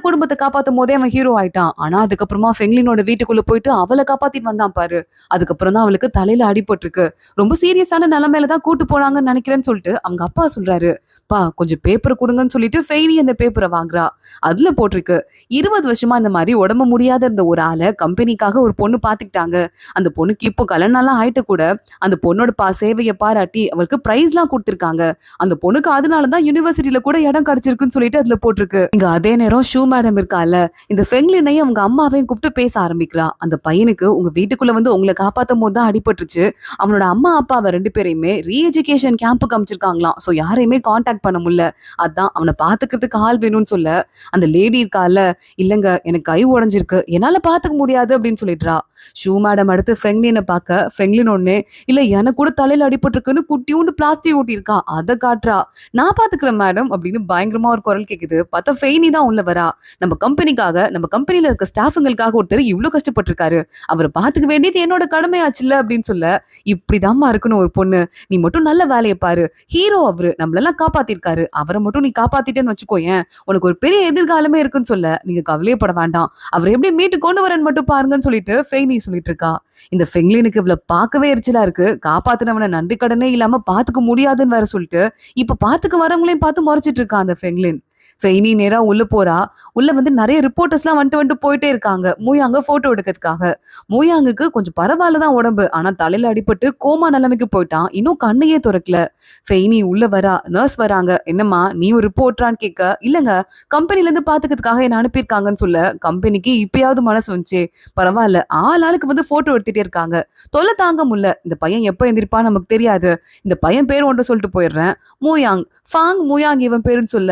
[SPEAKER 1] குடும்பத்தை காப்பாத்தும் போதே அவன் ஹீரோ ஆயிட்டான். ஆனா அதுக்கப்புறமா ஃபெங்லினோட வீட்டுக்குள்ள போயிட்டு அவளை காப்பாத்திட்டு வந்தான் பாரு. அதுக்கப்புறம் தான் அவளுக்கு தலையில அடிபட்டு இருக்கு. ரொம்ப சீரியஸான நிலைமையில தான் கூட்டு போனாங்கன்னு நினைக்கிறேன்னு சொல்லிட்டு அவங்க அப்பா சொல்றாரு. பா கொஞ்சம் பேப்பர் கொடுங்கன்னு சொல்லிட்டு ஃபெய்னி அந்த பேப்பரை வாங்குறா. அதுல போட்டிருக்கு 20 வருஷமா இந்த மாதிரி உடம்பு முடியாத இருந்த ஒரு ஆளை கம்பெனிக்காக ஒரு பொண்ணு பாத்துக்கிட்டாங்க. அந்த பொண்ணுக்கு இப்போ கல்யாணம்லாம் ஆயிட்டு கூட அந்த பொண்ணோட சேவையை பாராட்டி அவளுக்கு பிரைஸ் எல்லாம் கொடுத்திருக்காங்க. அந்த பொண்ணுக்கு அதனாலதான் யூனிவர்சிட்டியில கூட இடம் கிடைச்சிருக்குன்னு சொல்லிட்டு அதுல போட்டிருக்கு. இங்க அதே நேரம் ஷூ மேடம் இருக்கால இந்த ஃபெங்லினையும் அவங்க அம்மாவையும் கூப்பிட்டு பேச ஆரம்பிக்கிறா. அந்த பையனுக்கு உங்க வீட்டுக்குள்ள வந்து உங்களை காப்பாத்தும் போது தான் அடிபட்டுருச்சு. அவனோட அம்மா அப்பாவை 2 பேரையுமே ரீ எஜுகேஷன் கேம்புக்கு அமைச்சிருக்காங்களாம். ஸோ யாரையுமே கான்டாக்ட் பண்ண முடியல. அதான் அவனை பாத்துக்கிறதுக்கு ஆள் வேணும்னு சொல்ல அந்த லேடி இருக்கால இல்லங்க எனக்கு கை உடைஞ்சிருக்கு என்னால பாத்துக்க முடியாது அப்படின்னு சொல்லிடுறா. ஷூ மேடம் அடுத்து ஃபெங்லினை பார்க்க ஃபெங்லின் ஒண்ணு இல்ல எனக்கு கூட தலையில அடிபட்டிருக்குன்னு குட்டியூண்டு பிளாஸ்டிக் ஊட்டி இருக்கா அதை காட்டுறா. நான் பாத்துக்கிறேன் மேடம் அப்படின்னு பயங்கரமா ஒரு குரல் கேக்குது. பார்த்தா ஃபெய்னி தான் உள்ள வரா. நம்ம கம்பெனிக்காக நம்ம கம்பெனில இருக்க ஸ்டாஃபுங்களுக்காக ஒருத்தர் இவ்வளவு கஷ்டப்பட்டிருக்காரு. அவரை பாத்துக்க வேண்டியது என்னோட கடமையாச்சுல்ல அப்படின்னு சொல்ல இப்படிதாம்மா இருக்கணும் ஒரு பொண்ணு. நீ மட்டும் நல்ல வேலையை பாரு. ஹீரோ அவரு நம்மளெல்லாம் காப்பாத்திருக்காரு. அவரை மட்டும் நீ காப்பாத்திட்டேன்னு வச்சுக்கோயேன் உனக்கு ஒரு பெரிய எதிர்காலமே இருக்குன்னு சொல்ல நீங்க கவலையப்பட வேண்டாம். அவரை எப்படி மீட்டு கொண்டு வரேன்னு மட்டும் பாருங்கன்னு சொல்லிட்டு ஃபெய்னி சொல்லிட்டு இருக்கா. இந்த ஃபெங்லினுக்கு இவ்வளவு பார்க்கவே எரிச்சலா இருக்கு. காப்பாத்தினவனை நன்றி கடனே இல்லாம பாத்துக்க முடியாதுன்னு வேற சொல்லிட்டு இப்ப பாத்துக்க வரவங்களையும் பார்த்து முறைச்சிட்டு இருக்கான் அந்த ஃபெங்லின். ஃபெய்னி நேரா உள்ள போறா. உள்ள வந்து நிறைய ரிப்போர்ட்டர்ஸ் எல்லாம் வந்துட்டு போயிட்டே இருக்காங்க மூயாங்க போட்டோ எடுக்கிறதுக்காக. மூயாங்குக்கு கொஞ்சம் பரவாயில்லதான் உடம்பு. ஆனா தலையில அடிபட்டு கோமா நிலைமைக்கு போயிட்டான். இன்னும் கண்ணையே துறக்கல. ஃபெய்னி உள்ள வரா. நர்ஸ் வராங்க. என்னம்மா நீ ஒரு ரிப்போர்ட்ரான்னு கேட்க இல்லங்க கம்பெனில இருந்து பாத்துக்கிறதுக்காக என்ன அனுப்பியிருக்காங்கன்னு சொல்ல கம்பெனிக்கு இப்பயாவது மனசு வந்துச்சு. பரவாயில்ல ஆளுக்கு வந்து போட்டோ எடுத்துட்டே இருக்காங்க. தொலை தாங்க முடியல. இந்த பையன் எப்ப எந்திரிப்பான்னு நமக்கு தெரியாது. இந்த பையன் பேர் ஒன்று சொல்லிட்டு போயிடுறேன். மூயாங் ஃபாங் மூயாங் இவன் பேருன்னு சொல்ல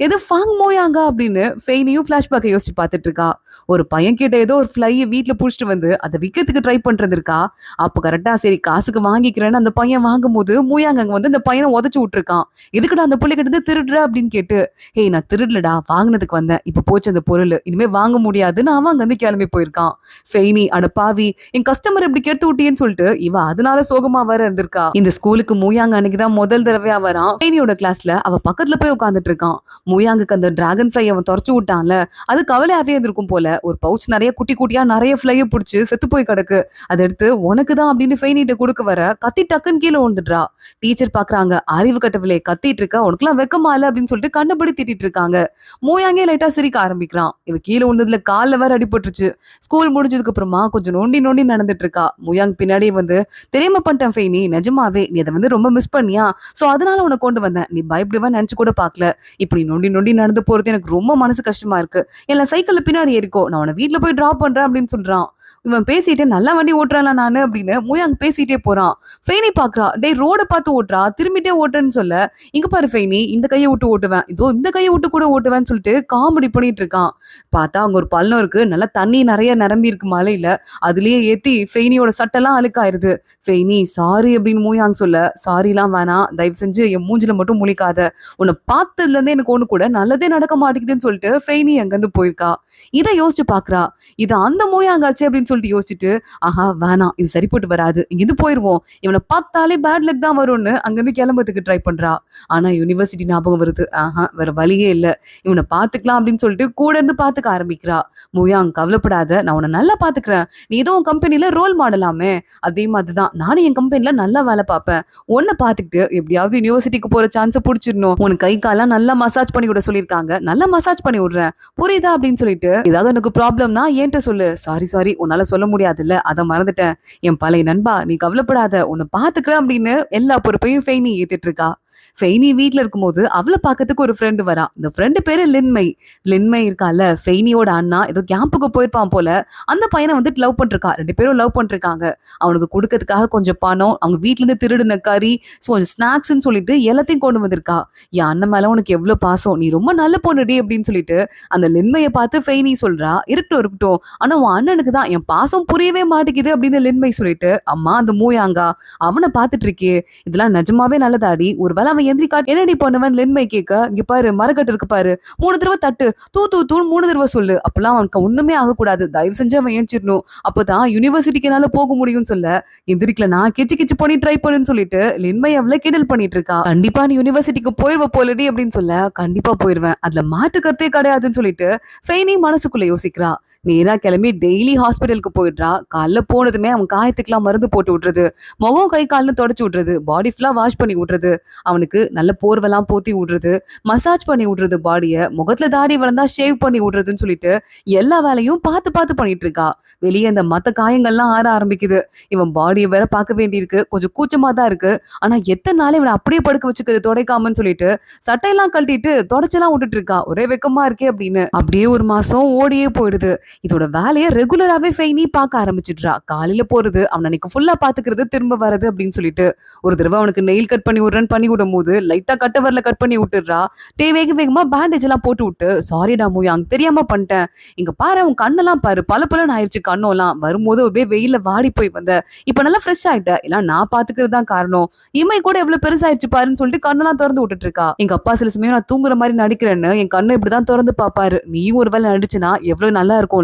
[SPEAKER 1] எது ஃபாங் மோயாங்க அப்படின்னு ஃபெய்னியும் பிளாஷ்பேக்கை யோசிச்சு பார்த்துட்டு இருக்கா. ஒரு பையன் கிட்ட ஏதோ ஒரு ஃப்ளையை வீட்டுல புடிச்சிட்டு வந்து அதை விற்கிறதுக்கு ட்ரை பண்றது இருக்கா. அப்போ கரெக்டா சரி காசுக்கு வாங்கிக்கிறேன்னு அந்த பையன் வாங்கும் போது மூயாங்க அங்க வந்து அந்த பையனை உதச்சு விட்டுருக்கான். எதுக்குடா அந்த பிள்ளை கிட்ட இருந்து திருடுற அப்படின்னு கேட்டு ஹேய் நான் திருடலடா வாங்கினதுக்கு வந்தேன். இப்ப போச்சு அந்த பொருள் இனிமே வாங்க முடியாதுன்னு அவன் அங்க வந்து கிளம்பி போயிருக்கான். ஃபெய்னி அட பாவி என் கஸ்டமர் இப்படி கெடுத்து விட்டியன்னு சொல்லிட்டு இவ அதனால சோகமா வர இருந்திருக்கா. இந்த ஸ்கூலுக்கு மூயாங்க அன்னைக்குதான் முதல் தடவையா வரான். ஃபெய்னியோட கிளாஸ்ல அவ பக்கத்துல போய் உட்காந்துட்டு இருக்கான். மூயாங்குக்கு அந்த டிராகன் ஃப்ளை அவன் தொடச்சு விட்டான்ல அது கவலையாவே இருந்திருக்கும் போல. ஒரு பவுச் நிறைய குட்டி குட்டியா நிறைய ஃப்ளைய பிடிச்சு செத்து போய் கிடக்கு. அதை எடுத்து உனக்குதான் அப்படின்னு ஃபெய்னிட்ட கொடுக்க வர கத்தி டக்குன்னு கீழே விழுந்துடுறா. டீச்சர் பாக்குறாங்க அறிவு கட்டவில்லை கத்திட்டு இருக்க உனக்குலாம் வெக்கமா இல்ல அப்படின்னு சொல்லிட்டு கண்டுபடி திட்டிட்டு இருக்காங்க. மூயாங்கே லைட்டா சிரிக்க ஆரம்பிக்கிறான். இவ கீழே விழுந்ததுல கால்ல வேற அடிபட்டுருச்சு. ஸ்கூல் முடிஞ்சதுக்கு அப்புறமா கொஞ்சம் நோண்டி நோண்டி நடந்துட்டு இருக்கா. மூயாங் பின்னாடியே வந்து தெரியாம பண்ணிட்டேன் ஃபெய்னி நிஜமாவே நீ அதை வந்து ரொம்ப மிஸ் பண்ணியா சோ அதனால உனக்கு கொண்டு வந்தேன். நீ பயப்படுவா நினைச்சு கூட பாக்கல. இப்படி நொண்டி நொண்டி நடந்து போறது எனக்கு ரொம்ப மனசு கஷ்டமா இருக்கு. எல்லாம் சைக்கிள்ல பின்னாடி ஏறிக்கோ நான் உன வீட்டுல போய் டிராப் பண்றேன் அப்படின்னு சொல்றான். இவன் பேசிட்டு நல்லா வண்டி ஓட்டுறான்ல நானு அப்படின்னு மூயாங்க பேசிட்டே போறான். ஃபெய்னி பாக்குறா டே ரோட பார்த்து ஓட்டுறா திரும்பிட்டே ஓட்டுறேன்னு சொல்ல இங்க பாரு ஃபெய்னி இந்த கையை விட்டு ஓட்டுவேன் இதோ இந்த கையை விட்டு கூட ஓட்டுவேன்னு சொல்லிட்டு காமெடி பண்ணிட்டு இருக்கான். பார்த்தா அங்க ஒரு பள்ளம் இருக்கு. நல்லா தண்ணி நிறைய நிரம்பி இருக்கு மலையில. அதுலயே ஏத்தி ஃபெய்னியோட சட்டெல்லாம் அழுக்காயிருது. ஃபெய்னி சாரி அப்படின்னு மூயாங்க சொல்ல சாரி எல்லாம் வேணாம் தயவு செஞ்சு என் மூஞ்சில மட்டும் முழிக்காத. உன்னை பார்த்ததுல இருந்தே எனக்கு ஒண்ணு கூட நல்லதே நடக்க மாட்டேங்குதுன்னு சொல்லிட்டு ஃபெய்னி அங்கிருந்து போயிருக்கா. இதை யோசிச்சு பாக்குறா. இது அந்த மூயாங்காச்சு அப்படின்னு சொல்லிட்டு யோசிச்சுட்டு ஆஹா வேணாம் இது சரிப்பட்டு வராது இங்கிருந்து போயிருவோம். இவனை பார்த்தாலே பேட் லக் தான் வரும்னு அங்கிருந்து கிளம்புறதுக்கு ட்ரை பண்றா. ஆனா யூனிவர்சிட்டி ஞாபகம் வருது. ஆஹா வேற வழியே இல்ல. இவனை பாத்துக்கலாம் அப்படின்னு சொல்லிட்டு கூட இருந்து பாத்துக்க ஆரம்பிக்கிறா. மூயாங் கவலைப்படாத நான் உன்னை நல்லா பாத்துக்கிறேன். நீ ஏதோ உன் கம்பெனில ரோல் மாடலாமே அதே மாதிரிதான் நானும் என் கம்பெனில நல்லா வேலை பார்ப்பேன். உன்னை பாத்துக்கிட்டு எப்படியாவது யூனிவர்சிட்டிக்கு போற சான்ஸை புடிச்சிடணும். உனக்கு கை காலம் நல்லா மசாஜ் பண்ணி விட சொல்லியிருக்காங்க. நல்லா மசாஜ் பண்ணி விடுறேன் புரியுதா அப்படின்னு சொல்லிட்டு ஏதாவது எனக்கு ப்ராப்ளம்னா ஏன்ட்ட சொல்லு. சாரி உன்னால சொல்ல முடியாதுல்ல அதை மறந்துட்டேன். என் பழைய நண்பா நீ கவலைப்படாத உன்னை பாத்துக்கிறேன் அப்படின்னு எல்லா பொறுப்பையும் ஃபெய்னி ஏத்திட்டு இருக்கா. ஃபெய்னி வீட்ல இருக்கும்போது அவளை பார்க்கறதுக்கு ஒரு ஃப்ரெண்டு வரா. இந்த ஃப்ரெண்டு பேரு லின்மை. லின்மை இருக்கால, ஃபெய்னியோட அண்ணா ஏதோ கேம்புக்கு போயிருப்பான் போல. அந்த பையனை வந்துட்டு லவ் பண்ணிருக்கா. 2 பேரும் லவ் பண்ணிருக்காங்க. அவனுக்கு கொடுக்கறதுக்காக கொஞ்சம் பணம், அவங்க வீட்ல இருந்து திருடின கறி, கொஞ்சம் ஸ்நாக்ஸ்ன்னு சொல்லிட்டு எல்லாத்தையும் கொண்டு வந்திருக்கா. என் அண்ணன் மேல உனக்கு எவ்வளவு பாசம், நீ ரொம்ப நல்ல பொண்ணுடி அப்படின்னு சொல்லிட்டு அந்த லின்மையை பார்த்து ஃபெய்னி சொல்றா. இருக்கட்டும் இருக்கட்டும், ஆனா உன் அண்ணனுக்கு தான் என் பாசம் புரியவே மாட்டேங்குது அப்படின்னு லின்மை சொல்லிட்டு, அம்மா அந்த மூயாங்கா அவனை பார்த்துட்டு இருக்கே, இதெல்லாம் நிஜமாவே நல்லதாடி, ஒருவேளை அவன் எந்திரிக்கா என்னடி பண்ணுவன் லின்மை கேட்க, இங்க பாரு மரக்கட்டு இருக்கு பாரு, 3 தடவை தட்டு, தூ தூ தூன்னு 3 தடவை சொல்லு, அப்பெல்லாம் அவனுக்கு ஒண்ணுமே ஆகக்கூடாது, தயவு செஞ்சு அவன் ஏஞ்சிடணும், அப்பதான் யூனிவர்சிட்டிக்கு என்னால போக முடியும்னு சொல்ல, எந்திரிக்கலனா கிச்சு கிச்சு பண்ணி ட்ரை பண்ணுன்னு சொல்லிட்டு லின்மை அவளை கிண்டல் பண்ணிட்டு இருக்கா. கண்டிப்பா நீ யூனிவர்சிட்டிக்கு போயிருவ போலடி அப்படின்னு சொல்ல, கண்டிப்பா போயிருவேன், அதுல மாற்று கருத்தே கிடையாதுன்னு சொல்லிட்டு ஃபெய்னி மனசுக்குள்ள யோசிக்கிறா. நேரா கிளம்பி டெய்லி ஹாஸ்பிட்டலுக்கு போயிடுறா. காலைல போனதுமே அவன் காயத்துக்குலாம் மருந்து போட்டு விட்டுறது, முகம் கை கால்னு தொடச்சு விட்டுறது, பாடி ஃபுல்லா வாஷ் பண்ணி விட்டுறது, அவனுக்கு நல்ல போர்வெல்லாம் போத்தி விடுறது, மசாஜ் பண்ணி விடுறது, பாடிய முகத்துல தாடி வளர்ந்தா ஷேவ் பண்ணி விடுறதுன்னு சொல்லிட்டு எல்லா வேலையும் பார்த்து பார்த்து பண்ணிட்டு இருக்கா. வெளியே அந்த மத்த காயங்கள்லாம் ஆற ஆரம்பிக்குது. இவன் பாடியை வேற பார்க்க வேண்டியிருக்கு. கொஞ்சம் கூச்சமா தான் இருக்கு. ஆனா எத்தனை நாள் இவனை அப்படியே படுக்க வச்சுக்கிறது துடைக்காமன்னு சொல்லிட்டு சட்டையெல்லாம் கழட்டிட்டு தொடச்செல்லாம் விட்டுட்டு இருக்கா. ஒரே வெக்கமா இருக்கே அப்படின்னு. அப்படியே ஒரு மாசம் ஓடியே போயிடுது. இதோட வேலையை ரெகுலராகவே ஃபெய்னி பார்க்க ஆரம்பிச்சிடுறா. காலையில போறது, அவன் அன்னைக்கு ஃபுல்லா பாத்துக்கிறது, திரும்ப வர்றது அப்படின்னு சொல்லிட்டு ஒரு தடவை அவனுக்கு நெயில் கட் பண்ணி விடுறேன்னு பண்ணி விடும் போது லைட்டா கட்ட வரல கட் பண்ணி விட்டுடுறா. வேக வேகமா பேண்டேஜ் எல்லாம் போட்டு விட்டு, சாரிடா மூயாங் தெரியாம பண்ணிட்டேன், இங்க பாரு உன் கண்ணெல்லாம் பாரு பல பலன்னு ஆயிடுச்சு, கண்ணெல்லாம் வரும்போது அப்படியே வெயில வாடி போய் வந்த, இப்ப நல்லா ஃப்ரெஷ் ஆயிட்ட, எல்லாம் நான் பாத்துக்கிறது தான் காரணம், இமை கூட எவ்வளவு பெருசாயிடுச்சு பாருன்னு சொல்லிட்டு கண்ணெல்லாம் திறந்து விட்டுட்டு இருக்கா. எங்க அப்பா சில சமயம் நான் தூங்குற மாதிரி நடிக்கிறேன்னு என் கண்ணை இப்படிதான் திறந்து பாப்பாரு, நீயும் ஒரு வேலை நடிச்சுனா எவ்வளவு நல்லா இருக்கும்ல,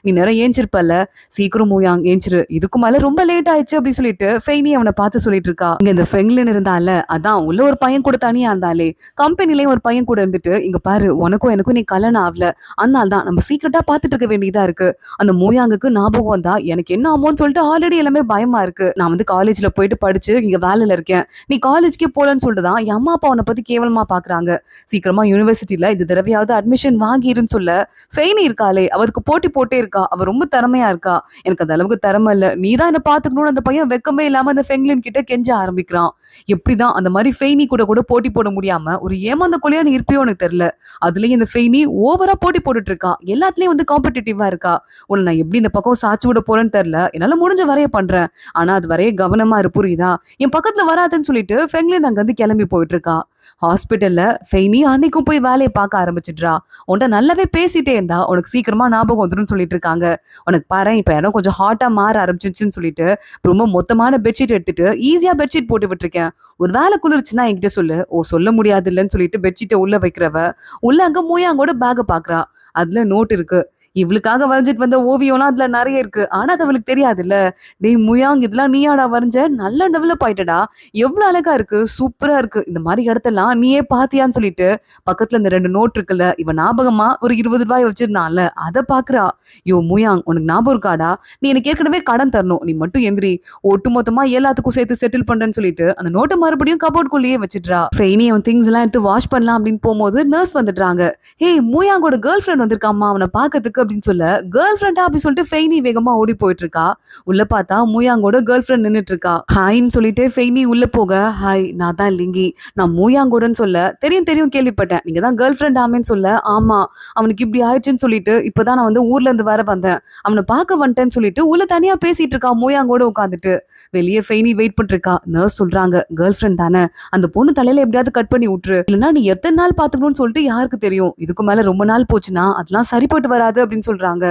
[SPEAKER 1] நீ நேரம் ஏஞ்சிருப்பல, சீக்கிரம் மூயாங் ஏஞ்சிரு, இதுக்கு மேல ரொம்ப லேட் ஆயிடுச்சு அப்படின்னு சொல்லிட்டு ஃபெய்னி அவனை பார்த்து சொல்லிட்டு இருக்கா. இங்க இந்த ஃபெங்லின் இருந்தால, அதான் உள்ள ஒரு பையன் கூட தனியா இருந்தாலே, கம்பெனிலயும் ஒரு பையன் கூட இருந்துட்டு, இங்க பாரு உனக்கும் எனக்கும் நீ கல்யாணம் ஆகல, அதனால தான் நம்ம சீக்கிரட்டா பாத்துட்டு இருக்க வேண்டியதா இருக்கு, அந்த மூயாங்குக்கு ஞாபகம் வந்தா எனக்கு என்ன ஆமோன்னு சொல்லிட்டு ஆல்ரெடி எல்லாமே பயமா இருக்கு, நான் வந்து காலேஜ்ல போயிட்டு படிச்சு இங்க வேலையில இருக்கேன், நீ காலேஜ்க்கே போலன்னு சொல்லிட்டு தான் என் அம்மா அப்பா உன்னை பத்தி கேவலமா பாக்குறாங்க, சீக்கிரமா யூனிவர்சிட்டியில இந்த தடவையாவது அட்மிஷன் வாங்கிருன்னு சொல்ல, ஃபெய்னி இருக்காளே அவருக்கு போட்டி போட்டே இருக்கா. அவ ரொம்ப திறமையா இருக்கா. எனக்கு அந்த அளவுக்கு திறமை இல்ல, நீதான் என்ன பாத்துக்கணும்னு அந்த பையன் வெக்கமே இல்லாம அந்த ஃபெங்லின் கிட்ட கெஞ்ச ஆரம்பிக்கிறான். எப்படிதான் அந்த மாதிரி ஃபெய்னி கூட கூட போட்டி போட முடியாம ஒரு ஏமாந்த கொலையா நீ இருப்பியோ எனக்கு தெரியல. அதுலயும் இந்த ஃபெய்னி ஓவரா போட்டி போட்டுட்டு இருக்கா. எல்லாத்துலயும் வந்து காம்படிட்டிவா இருக்கா. உன்னை நான் எப்படி இந்த பக்கம் சாச்சு விட போறேன்னு தெரியல. என்னால முடிஞ்ச வரைய பண்றேன். ஆனா அது வரைய கவனமா இரு புரியுதா? என் பக்கத்துல வராதுன்னு சொல்லிட்டு ஃபெங்லின் அங்க வந்து கிளம்பி போயிட்டு இருக்கா. ஹாஸ்பிட்டல்ல ஃபெய்னி அன்னைக்கும் போய் வேலையை பார்க்க ஆரம்பிச்சிடுறா. உன்ட்ட நல்லாவே பேசிட்டே இருந்தா உனக்கு சீக்கிரமா ஞாபகம் வந்துடும் சொல்லிட்டு இருக்காங்க. உனக்கு பாரு இப்ப இடம் கொஞ்சம் ஹாட்டா மாற ஆரம்பிச்சிச்சுன்னு சொல்லிட்டு ரொம்ப மொத்தமான பெட்ஷீட் எடுத்துட்டு ஈஸியா பெட்ஷீட் போட்டு விட்டுருக்கேன். ஒரு வேலை குளிர்ச்சுன்னா என்கிட்ட சொல்லு. ஓ சொல்ல முடியாது இல்லைன்னு சொல்லிட்டு பெட்ஷீட்டை உள்ள வைக்கிறவ உள்ள அங்க மூயாங்கோட பேக பாக்குறா. அதுல நோட் இருக்கு. இவளுக்காக வரைஞ்சிட்டு வந்த ஓவியம்லாம் அதுல நிறைய இருக்கு. ஆனா அது அவளுக்கு தெரியாதுல்ல. டேய் முயாங் இதெல்லாம் நீயாடா வரைஞ்ச, நல்லா டெவலப் ஆயிட்டடா, எவ்வளவு அழகா இருக்கு, சூப்பரா இருக்கு, இந்த மாதிரி இடத்தெல்லாம் நீயே பாத்தியான்னு சொல்லிட்டு பக்கத்துல இந்த 2 நோட் இருக்குல்ல, இவன் ஞாபகமா ஒரு 20 ரூபாய் வச்சிருந்தான்ல அதை பாக்குறா. யோ முயாங் உனக்கு ஞாபகம் இருக்காடா, நீ எனக்கு ஏற்கனவே கடன் தரணும், நீ மட்டும் எந்திரி, ஒட்டு மொத்தமா எல்லாத்துக்கும் சேர்த்து செட்டில் பண்றேன்னு சொல்லிட்டு அந்த நோட்டை மறுபடியும் கபோர்ட்குள்ளேயே வச்சிடுறா. ஃபெய்னி அவன் திங்ஸ் எல்லாம் எடுத்து வாஷ் பண்ணலாம் அப்படின்னு போகும்போது நர்ஸ் வந்துடுறாங்க. ஹே மூயாங்கோட கேர்ள் ஃப்ரெண்ட் வந்திருக்காமா அவனை பாக்கிறதுக்கு அப்படின்னு சொல்ல, கேர்ள் ஃப்ரெண்டா அப்படின்னு சொல்லிட்டு ஃபெய்னி வேகமா ஓடி போயிட்டு இருக்கா. உள்ள பார்த்தா மூயாங்கோட கேர்ள் ஃப்ரெண்ட் நின்னுட்டு இருக்கா. ஹாய்ன்னு சொல்லிட்டு ஃபெய்னி உள்ள போக, ஹாய் நான் தான் லிங்கி, நான் மூயாங்கோடன்னு சொல்ல, தெரியும் தெரியும் கேள்விப்பட்டேன், நீங்க தான் கேர்ள் ஃப்ரெண்ட் ஆமேன்னு சொல்ல, ஆமா அவனுக்கு இப்படி ஆயிடுச்சுன்னு சொல்லிட்டு இப்பதான் நான் வந்து ஊர்ல இருந்து வர வந்தேன், அவனை பார்க்க வந்துட்டேன்னு சொல்லிட்டு உள்ள தனியா பேசிட்டு இருக்கா மூயாங்கோட உட்காந்துட்டு. வெளியே ஃபெய்னி வெயிட் பண்ணிட்டு இருக்கா. நர்ஸ் சொல்றாங்க, கேர்ள் ஃப்ரெண்ட் தானே, அந்த பொண்ணு தலையில எப்படியாவது கட் பண்ணி விட்டுரு, இல்லைன்னா நீ எத்தனை நாள் பாத்துக்கணும்னு சொல்லிட்டு யாருக்கு தெரியும், இதுக்கு மேல ரொம்ப நாள் போச்சுன்னா அதெல்லாம் சரிப்பட்டு வராது அப்படின்னு சொல்றாங்க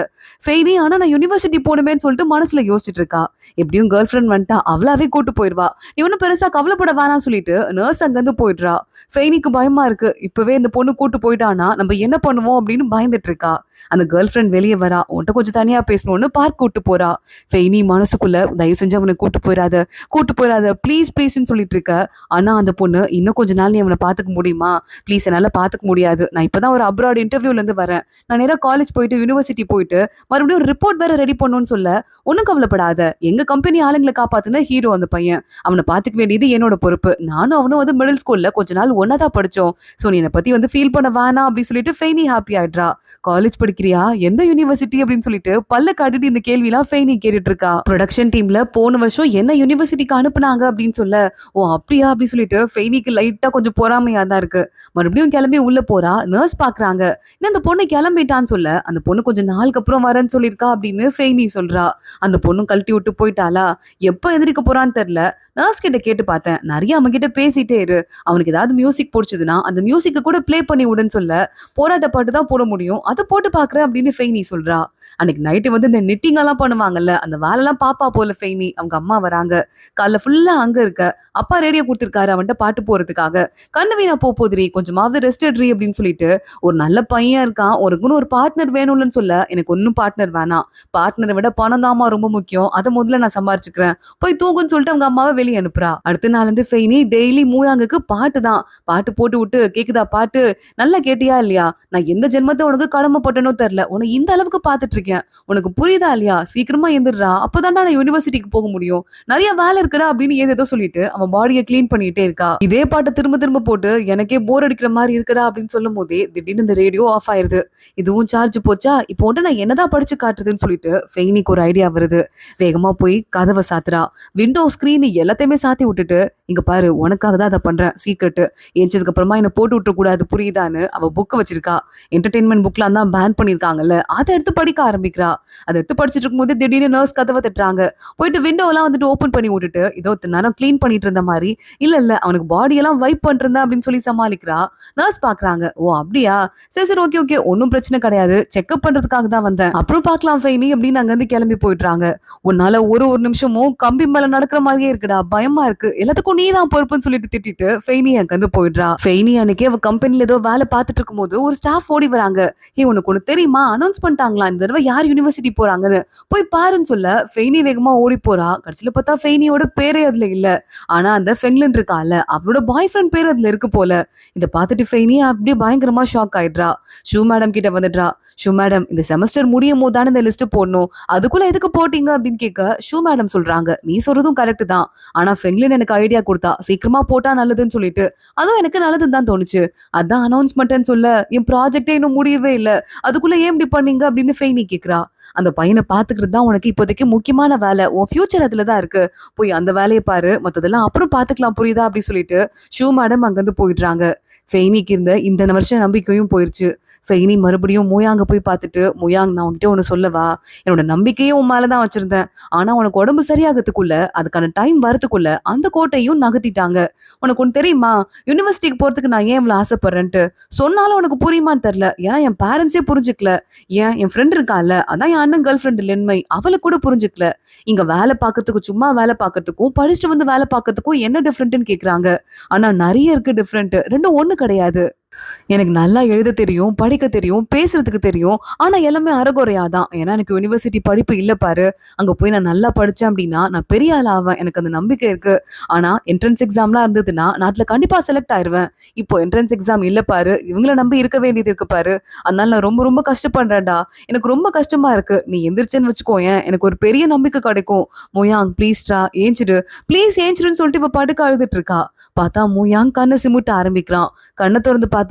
[SPEAKER 1] ஃபெய்னி. ஆனா நான் யூனிவர்சிட்டி போகணுமேன்னு சொல்லிட்டு மனசுல யோசிச்சுட்டு இருக்கா. எப்படியும் கேர்ள் ஃப்ரெண்ட் வந்துட்டா அவளாவே கூட்டு போயிடுவா, நீ ஒன்னும் பெருசா கவலைப்பட வேணாம்னு சொல்லிட்டு நர்ஸ் அங்கிருந்து போயிடுறா. ஃபெய்னிக்கு பயமா இருக்கு, இப்பவே இந்த பொண்ணு கூட்டு போயிட்டானா நம்ம என்ன பண்ணுவோம் அப்படின்னு பயந்துட்டு இருக்கா. அந்த கேர்ள் ஃப்ரெண்ட் வெளியே வரா. உன்ட்ட கொஞ்சம் தனியா பேசணும்னு பார்க் கூட்டு போறா. ஃபெய்னி மனசுக்குள்ள தயவு செஞ்சு அவனை கூட்டு போயிடாத ப்ளீஸ் ப்ளீஸ்ன்னு சொல்லிட்டு இருக்க. ஆனா அந்த பொண்ணு இன்னும் கொஞ்ச நாள் நீ அவனை பாத்துக்க முடியுமா, ப்ளீஸ் என்னால பாத்துக்க முடியாது, நான் இப்பதான் ஒரு அப்ராட் இன்டர்வியூல இருந்து வரேன், நான் நேரா காலேஜ் போயிட்டு யுனிவர்சிட்டி போயிட்டு மறுபடியும் ரிப்போர்ட் வேற ரெடி பண்ணணும்னு சொல்ல, ஒண்ணும் கவலைப்படாத, எங்க கம்பெனி ஆளுங்களை காப்பாத்துன ஹீரோ அந்த பையன். அவனை பாத்துக்க வேண்டியது என்னோட பொறுப்பு. நானும் அவனும் வந்து மிடில் ஸ்கூல்ல கொஞ்ச நாள் ஒன்னாதான் படிச்சோம். சோ நீ என்னை பத்தி வந்து ஃபீல் பண்ண வேணாம் அப்படின்னு சொல்லிட்டு ஃபெய்னி ஹாப்பி ஆயிடுறா. காலேஜ் படிக்கிறியா, எந்த யூனிவர்சிட்டி அப்படின்னு சொல்லிட்டு பல்ல காட்டிட்டு இந்த கேள்விலாம் ஃபெய்னி கேட்டுட்டு இருக்கா. ப்ரொடக்ஷன் டீம்ல போன வருஷம் என்ன யூனிவர்சிட்டிக்கு அனுப்புனாங்க அப்படின்னு சொல்ல, ஓ அப்படியா அப்படின்னு சொல்லிட்டு ஃபெய்னிக்கு லைட்டா கொஞ்சம் பொறாமையா தான் இருக்கு. மறுபடியும் கிளம்பி உள்ள போறா. நர்ஸ் பாக்குறாங்க. என்ன அந்த பொண்ணு கிளம்பிட்டான்னு சொல்ல, அந்த பொண்ணு கொஞ்சம் நாளுக்கு அப்புறம் வரேன்னு சொல்லியிருக்கா அப்படின்னு ஃபெய்னி சொல்றா. அந்த பொண்ணும் கழட்டி விட்டு போயிட்டாளா? எப்ப எதிர்க்க போறான்னு தெரியல. நர்ஸ் கிட்ட கேட்டு பார்த்தேன். நிறைய அவன் கிட்ட பேசிட்டே இரு. அவனுக்கு ஏதாவது மியூசிக் பிடிச்சதுன்னா அந்த மியூசிக்க கூட ப்ளே பண்ணி விடுன்னு சொல்ல, போராட்ட பாட்டு தான் போட முடியும், அதை போட்டு பாக்குறேன் அப்படின்னு ஃபெய்னி சொல்றா. அன்னைக்கு நைட்டு வந்து இந்த நிட்டிங் எல்லாம் பண்ணுவாங்கல்ல, அந்த வேலைலாம் பாப்பா போல ஃபெய்னி. அவங்க அம்மா வராங்க. காலைல ஃபுல்லா அங்க இருக்க. அப்பா ரேடியோ கொடுத்திருக்காரு அவன்கிட்ட பாட்டு போறதுக்காக. கண்ணு வீணா போதிரி, கொஞ்சமாவது ரெஸ்ட் எடுறி அப்படின்னு சொல்லிட்டு, ஒரு நல்ல பையன் இருக்கான், உனக்குன்னு ஒரு பார்ட்னர் வேணும்னு சொல்ல, எனக்கு ஒன்னும் பார்ட்னர் வேணாம், பார்ட்னரை விட பணம் தாமா ரொம்ப முக்கியம், அதை முதல்ல நான் சம்பாரிச்சுக்கிறேன், போய் தூங்குன்னு சொல்லிட்டு அவங்க அம்மாவை வெளியே அனுப்புறா. அடுத்த நாள் இருந்து ஃபெய்னி டெய்லி மூயாங்குக்கு பாட்டு தான். பாட்டு போட்டு விட்டு, கேக்குதா பாட்டு, நல்லா கேட்டியா இல்லையா, நான் எந்த ஜென்மத்தை உனக்கு கடமைப்பட்டனோ தெரியல, உன்னை இந்த அளவுக்கு பாத்துட்டு இருக்கேன், உனக்கு புரியுதா இல்லையா, சீக்கிரமா எந்திரா, அப்பதான்டா நான் யூனிவர்சிட்டிக்கு போக முடியும், நிறைய வேலை இருக்குடா அப்படின்னு ஏதோ சொல்லிட்டு அவன் பாடியை கிளீன் பண்ணிட்டே இருக்கா. இதே பாட்டை திரும்ப திரும்ப போட்டு எனக்கே போர் அடிக்கிற மாதிரி இருக்குடா அப்படின்னு சொல்லும் போதே திடீர்னு இந்த ரேடியோ ஆஃப் ஆயிருது. இதுவும் சார்ஜ் போச்சா, இப்போ வந்து நான் என்னதான் படிச்சு காட்டுறதுன்னு சொல்லிட்டு ஃபெய்னிக்கு ஒரு ஐடியா வருது. வேகமா போய் கதவை சாத்துறா. விண்டோ ஸ்கிரீன் எல்லாத்தையுமே சாத்தி விட்டுட்டு, இங்க பாரு உனக்காக தான் அதை பண்றேன், சீக்கிரட்டு ஏஞ்சதுக்கு அப்புறமா என்ன போட்டு விட்டுற கூடாது புரியுதான்னு அவ புக் வச்சிருக்கா. என்டர்டெயின்மெண்ட் புக்லாம் தான் பேன் பண்ணிருக்காங்கல்ல, அதை எடுத்து படிக்க ஆரம்பிக்கிறா. அதை எடுத்து படிச்சுட்டு இருக்கும் போது திடீர்னு நர்ஸ் கதவை தட்டுறாங்க. போயிட்டு விண்டோ எல்லாம் வந்துட்டு ஓபன் பண்ணி விட்டுட்டு இதோ நேரம் கிளீன் பண்ணிட்டு இருந்த மாதிரி, இல்ல இல்ல அவனுக்கு பாடி எல்லாம் வைப் பண்றேன் அப்படின்னு சொல்லி சமாளிக்கிறா. நர்ஸ் பாக்குறாங்க. ஓ அப்படியா, சரி சரி ஓகே ஓகே ஒன்னும் பிரச்சனை கிடையாது, செக்அப் பண்றதுக்காக தான் வந்தேன், அப்புறம் பாக்கலாம் ஃபெய்னி அப்படின்னு அங்க இருந்து கிளம்பி போயிடுறாங்க. உன்னால ஒரு ஒரு நிமிஷமும் கம்பி மேல நடக்கிற மாதிரியே இருக்குடா, பயமா இருக்கு, எல்லாத்துக்கும் நீ தான் பொறுப்புன்னு சொல்லிட்டு திட்டிட்டு ஃபெய்னி அங்க இருந்து போயிடுறா. ஃபெய்னி அன்னைக்கு அவ கம்பெனில ஏதோ வேலை பார்த்துட்டு இருக்கும் போது ஒரு ஸ்டாஃப் ஓடி வராங்க. ஏ உனக்கு ஒண்ணு தெரியுமா, அனௌன்ஸ் பண்ணிட்டாங்களா இந்த தடவை யார் யூனிவர்சிட்டி போறாங்கன்னு, போய் பாருன்னு சொல்ல ஃபெய்னி வேகமா ஓடி போறா. கடைசியில பார்த்தா ஃபெய்னியோட பேரே அதுல இல்ல. ஆனா அந்த ஃபெங்லின் இருக்கால, அவளோட பாய் ஃப்ரெண்ட் பேர் அதுல இருக்கு போல. இதை பார்த்துட்டு ஃபெய்னி அப்படியே பயங்கரமா ஷாக் ஆயிடுறா. ஷூ மேடம் கிட்ட வந்துடுறா. ஷூ மேடம் இந்த செமஸ்டர் முடியும் போது தானே இந்த லிஸ்ட் போடணும், அதுக்குள்ள எதுக்கு போட்டீங்க அப்படின்னு கேட்க ஷூ மேடம் சொல்றாங்க, நீ சொல்றதும் கரெக்ட் தான், ஆனா ஃபெங்லின் எனக்கு ஐடியா கொடுத்தா சீக்கிரமா போட்டா நல்லதுன்னு சொல்லிட்டு, அதுவும் எனக்கு நல்லதுன்னு தான் தோணுச்சு, அதான் அனௌன்ஸ்மெண்ட்னு சொல்ல, என் ப்ராஜெக்டே இன்னும் முடியவே இல்லை, அதுக்குள்ள ஏன் இப்படி பண்ணீங்க அப்படின்னு ஃபெய்னி கேக்குறா. அந்த பையனை பாத்துக்கிறது தான் உனக்கு இப்போதைக்கு முக்கியமான வேலை, உன் ஃபியூச்சர் அதுலதான் இருக்கு, போய் அந்த வேலையை பாரு, மத்ததெல்லாம் அப்புறம் பாத்துக்கலாம் புரியுதா அப்படி சொல்லிட்டு ஷூ மேடம் அங்கிருந்து போயிடுறாங்க. ஃபெய்னிக்கு இருந்த இந்த வருஷம் நம்பிக்கையும் போயிருச்சு. ஃபெய்னி மறுபடியும் மூயாங்க போய் பார்த்துட்டு, மூயாங் நான் உன்கிட்ட ஒன்று சொல்லவா, என்னோட நம்பிக்கையும் உன் மேலதான் வச்சிருந்தேன், ஆனா உனக்கு உடம்பு சரியாகிறதுக்குள்ள அதுக்கான டைம் வரதுக்குள்ள அந்த கோட்டையும் நகர்த்திட்டாங்க. உனக்கு ஒன்று தெரியுமா, யூனிவர்சிட்டிக்கு போறதுக்கு நான் ஏன் இவ்வளவு ஆசைப்படுறேன்ட்டு சொன்னாலும் உனக்கு புரியுமான்னு தெரியல, ஏன்னா என் பேரண்ட்ஸே புரிஞ்சுக்கல, ஏன் என் ஃப்ரெண்ட் இருக்கால, அதான் என் அண்ணன் கேர்ள் ஃப்ரெண்ட் லென்மை, அவளை கூட புரிஞ்சுக்கல, இங்க வேலை பார்க்கறதுக்கு சும்மா வேலை பார்க்கறதுக்கும் படிச்சுட்டு வந்து வேலை பார்க்கறதுக்கும் என்ன டிஃப்ரெண்ட்னு கேக்குறாங்க. ஆனா நிறைய இருக்கு டிஃப்ரெண்ட், ரெண்டும் ஒண்ணு கிடையாது. எனக்கு நல்லா எழுத தெரியும், படிக்க தெரியும், பேசுறதுக்கு தெரியும், ஆனா எல்லாமே அறகுறையாதான், ஏன்னா எனக்கு யூனிவர்சிட்டி படிப்பு இல்ல பாரு, அங்க போய் நான் நல்லா படிச்சேன் அப்படின்னா நான் பெரிய ஆள் ஆவேன், எனக்கு அந்த நம்பிக்கை இருக்கு, ஆனா என்ட்ரன்ஸ் எக்ஸாம்லாம் இருந்ததுன்னா நான் அதுல கண்டிப்பா செலக்ட் ஆயிருவேன், இப்போ என்ட்ரன்ஸ் எக்ஸாம் இல்ல பாரு, இவங்கள நம்பி இருக்க வேண்டியது இருக்கு பாரு, அதனால நான் ரொம்ப ரொம்ப கஷ்டப்படுறேன்டா, எனக்கு ரொம்ப கஷ்டமா இருக்கு, நீ எந்திரிச்சேன்னு வச்சுக்கோயேன் எனக்கு ஒரு பெரிய நம்பிக்கை கிடைக்கும், மூயாங் ப்ளீஸ்டா ஏஞ்சிடு, ப்ளீஸ் ஏஞ்சிடுன்னு சொல்லிட்டு இப்ப படுக்க அழுதுட்டு இருக்கா. பார்த்தா மூயாங் கண்ணை சிமிட்ட ஆரம்பிக்கிறான். கண்ணை திறந்து பார்த்துட்டு